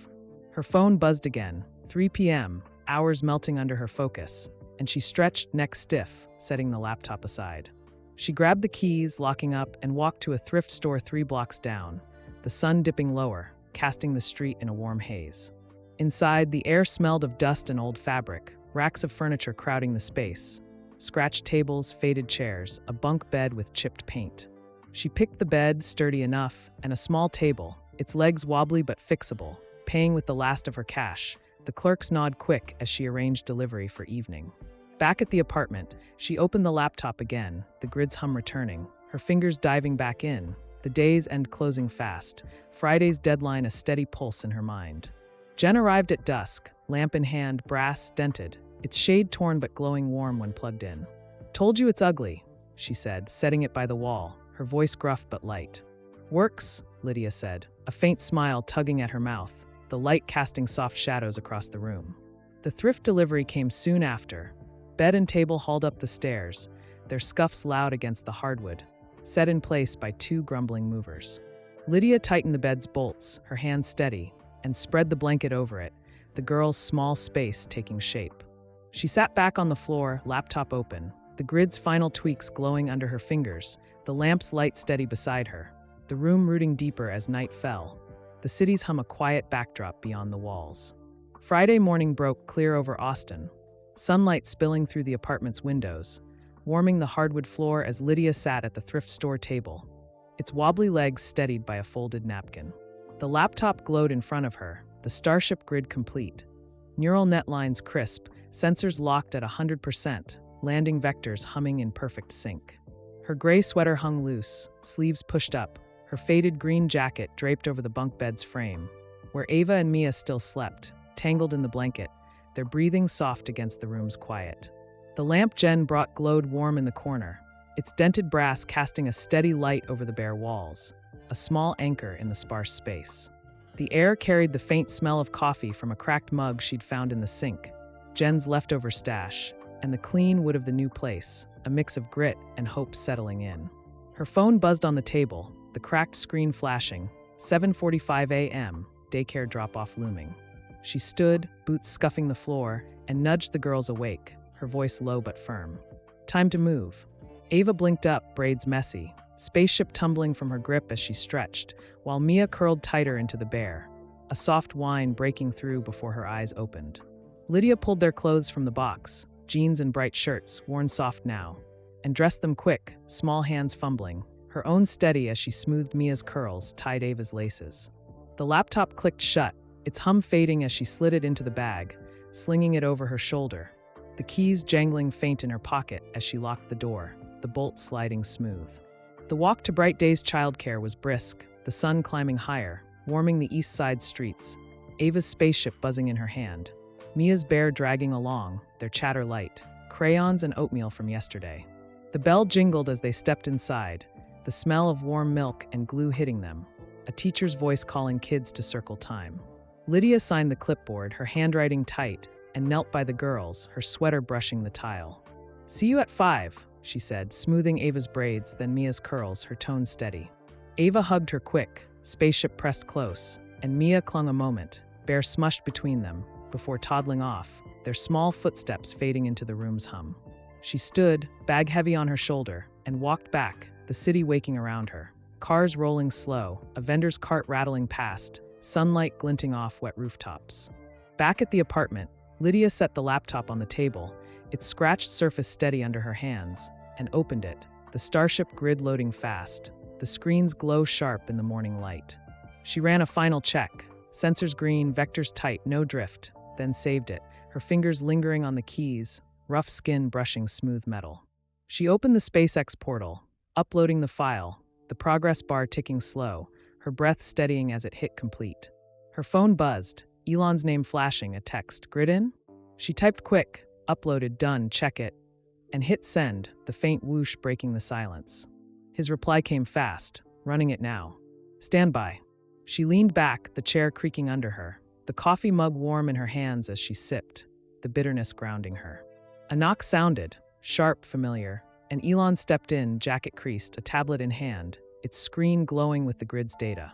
Her phone buzzed again, 3 p.m., hours melting under her focus, and she stretched, neck stiff, setting the laptop aside. She grabbed the keys, locking up, and walked to a thrift store 3 blocks down, the sun dipping lower, casting the street in a warm haze. Inside, the air smelled of dust and old fabric, racks of furniture crowding the space. Scratched tables, faded chairs, a bunk bed with chipped paint. She picked the bed, sturdy enough, and a small table, its legs wobbly but fixable, paying with the last of her cash. The clerk's nod quick as she arranged delivery for evening. Back at the apartment, she opened the laptop again, the grid's hum returning, her fingers diving back in, the day's end closing fast, Friday's deadline a steady pulse in her mind. Jen arrived at dusk, lamp in hand, brass dented, its shade torn but glowing warm when plugged in. Told you it's ugly, she said, setting it by the wall, her voice gruff but light. Works, Lydia said, a faint smile tugging at her mouth, the light casting soft shadows across the room. The thrift delivery came soon after. Bed and table hauled up the stairs, their scuffs loud against the hardwood, set in place by 2 grumbling movers. Lydia tightened the bed's bolts, her hands steady, and spread the blanket over it, the girl's small space taking shape. She sat back on the floor, laptop open, the grid's final tweaks glowing under her fingers, the lamp's light steady beside her, the room rooting deeper as night fell, the city's hum a quiet backdrop beyond the walls. Friday morning broke clear over Austin, sunlight spilling through the apartment's windows, warming the hardwood floor as Lydia sat at the thrift store table, its wobbly legs steadied by a folded napkin. The laptop glowed in front of her, the Starship grid complete. Neural net lines crisp, sensors locked at 100%, landing vectors humming in perfect sync. Her gray sweater hung loose, sleeves pushed up, her faded green jacket draped over the bunk bed's frame, where Ava and Mia still slept, tangled in the blanket, their breathing soft against the room's quiet. The lamp Jen brought glowed warm in the corner, its dented brass casting a steady light over the bare walls, a small anchor in the sparse space. The air carried the faint smell of coffee from a cracked mug she'd found in the sink, Jen's leftover stash, and the clean wood of the new place, a mix of grit and hope settling in. Her phone buzzed on the table, the cracked screen flashing, 7:45 a.m., daycare drop-off looming. She stood, boots scuffing the floor, and nudged the girls awake, her voice low but firm. Time to move. Ava blinked up, braids messy, spaceship tumbling from her grip as she stretched, while Mia curled tighter into the bear, a soft whine breaking through before her eyes opened. Lydia pulled their clothes from the box, jeans and bright shirts, worn soft now, and dressed them quick, small hands fumbling, her own steady as she smoothed Mia's curls, tied Ava's laces. The laptop clicked shut, its hum fading as she slid it into the bag, slinging it over her shoulder, the keys jangling faint in her pocket as she locked the door, the bolt sliding smooth. The walk to Bright Days childcare was brisk, the sun climbing higher, warming the east side streets, Ava's spaceship buzzing in her hand, Mia's bear dragging along, their chatter light, crayons and oatmeal from yesterday. The bell jingled as they stepped inside, the smell of warm milk and glue hitting them, a teacher's voice calling kids to circle time. Lydia signed the clipboard, her handwriting tight, and knelt by the girls, her sweater brushing the tile. "See you at 5, she said, smoothing Ava's braids, then Mia's curls, her tone steady. Ava hugged her quick, spaceship pressed close, and Mia clung a moment, bear smushed between them, before toddling off, their small footsteps fading into the room's hum. She stood, bag heavy on her shoulder, and walked back, the city waking around her. Cars rolling slow, a vendor's cart rattling past, sunlight glinting off wet rooftops. Back at the apartment, Lydia set the laptop on the table, its scratched surface steady under her hands, and opened it, the Starship grid loading fast, the screen's glow sharp in the morning light. She ran a final check, sensors green, vectors tight, no drift, then saved it, her fingers lingering on the keys, rough skin brushing smooth metal. She opened the SpaceX portal, uploading the file, the progress bar ticking slow, her breath steadying as it hit complete. Her phone buzzed, Elon's name flashing, a text, "Grid in?" She typed quick, uploaded, done, check it, and hit send, the faint whoosh breaking the silence. His reply came fast, running it now. Stand by. She leaned back, the chair creaking under her, the coffee mug warm in her hands as she sipped, the bitterness grounding her. A knock sounded, sharp, familiar, and Elon stepped in, jacket creased, a tablet in hand, its screen glowing with the grid's data.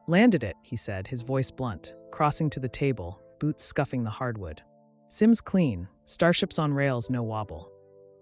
Landed it, he said, his voice blunt, crossing to the table, boots scuffing the hardwood. Sims clean, Starships on rails, no wobble.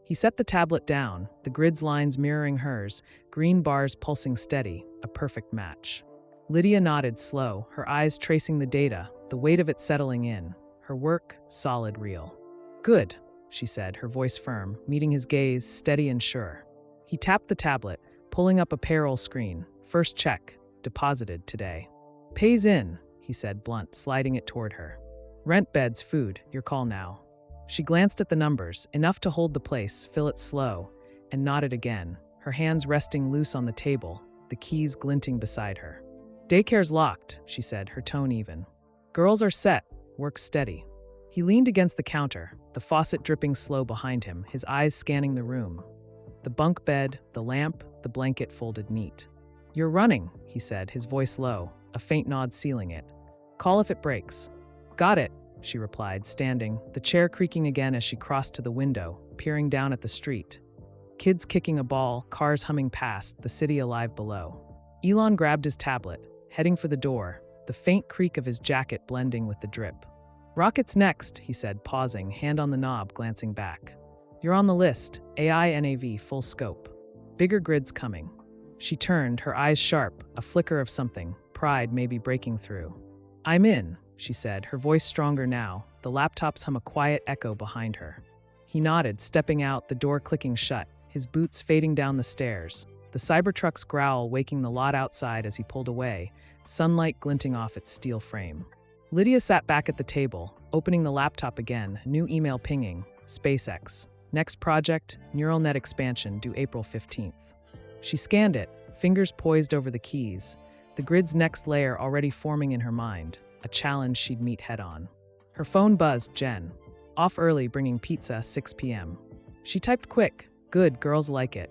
He set the tablet down, the grid's lines mirroring hers, green bars pulsing steady, a perfect match. Lydia nodded slow, her eyes tracing the data, the weight of it settling in, her work solid, real. Good, she said, her voice firm, meeting his gaze, steady and sure. He tapped the tablet, pulling up a payroll screen. First check, deposited today. Pays in, he said, blunt, sliding it toward her. Rent, beds, food, your call now. She glanced at the numbers, enough to hold the place, fill it slow, and nodded again, her hands resting loose on the table, the keys glinting beside her. Daycare's locked, she said, her tone even. Girls are set, work steady. He leaned against the counter, the faucet dripping slow behind him, his eyes scanning the room. The bunk bed, the lamp, the blanket folded neat. You're running, he said, his voice low, a faint nod sealing it. Call if it breaks. Got it, she replied, standing, the chair creaking again as she crossed to the window, peering down at the street. Kids kicking a ball, cars humming past, the city alive below. Elon grabbed his tablet, heading for the door, the faint creak of his jacket blending with the drip. Rockets next, he said, pausing, hand on the knob, glancing back. You're on the list, AI NAV, full scope. Bigger grids coming. She turned, her eyes sharp, a flicker of something, pride maybe breaking through. I'm in, she said, her voice stronger now, the laptop's hum a quiet echo behind her. He nodded, stepping out, the door clicking shut, his boots fading down the stairs, the Cybertruck's growl waking the lot outside as he pulled away, sunlight glinting off its steel frame. Lydia sat back at the table, opening the laptop again, new email pinging, SpaceX. Next project, neural net expansion, due April 15th. She scanned it, fingers poised over the keys, the grid's next layer already forming in her mind, a challenge she'd meet head-on. Her phone buzzed, Jen. Off early, bringing pizza, 6 p.m. She typed quick, good, girls like it,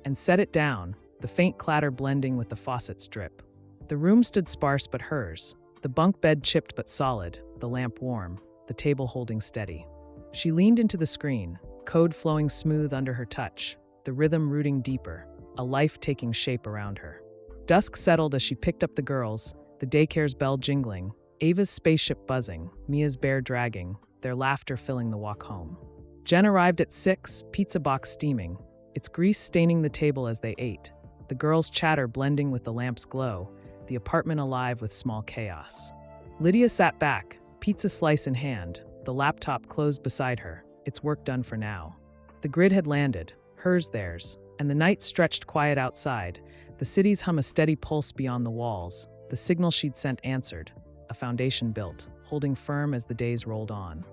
and set it down, the faint clatter blending with the faucet's drip. The room stood sparse but hers, the bunk bed chipped but solid, the lamp warm, the table holding steady. She leaned into the screen, code flowing smooth under her touch, the rhythm rooting deeper, a life taking shape around her. Dusk settled as she picked up the girls, the daycare's bell jingling, Ava's spaceship buzzing, Mia's bear dragging, their laughter filling the walk home. Jen arrived at 6, pizza box steaming, its grease staining the table as they ate, the girls' chatter blending with the lamp's glow, the apartment alive with small chaos. Lydia sat back, pizza slice in hand, the laptop closed beside her, its work done for now. The grid had landed, hers theirs, and the night stretched quiet outside, the city's hum a steady pulse beyond the walls, the signal she'd sent answered, a foundation built, holding firm as the days rolled on.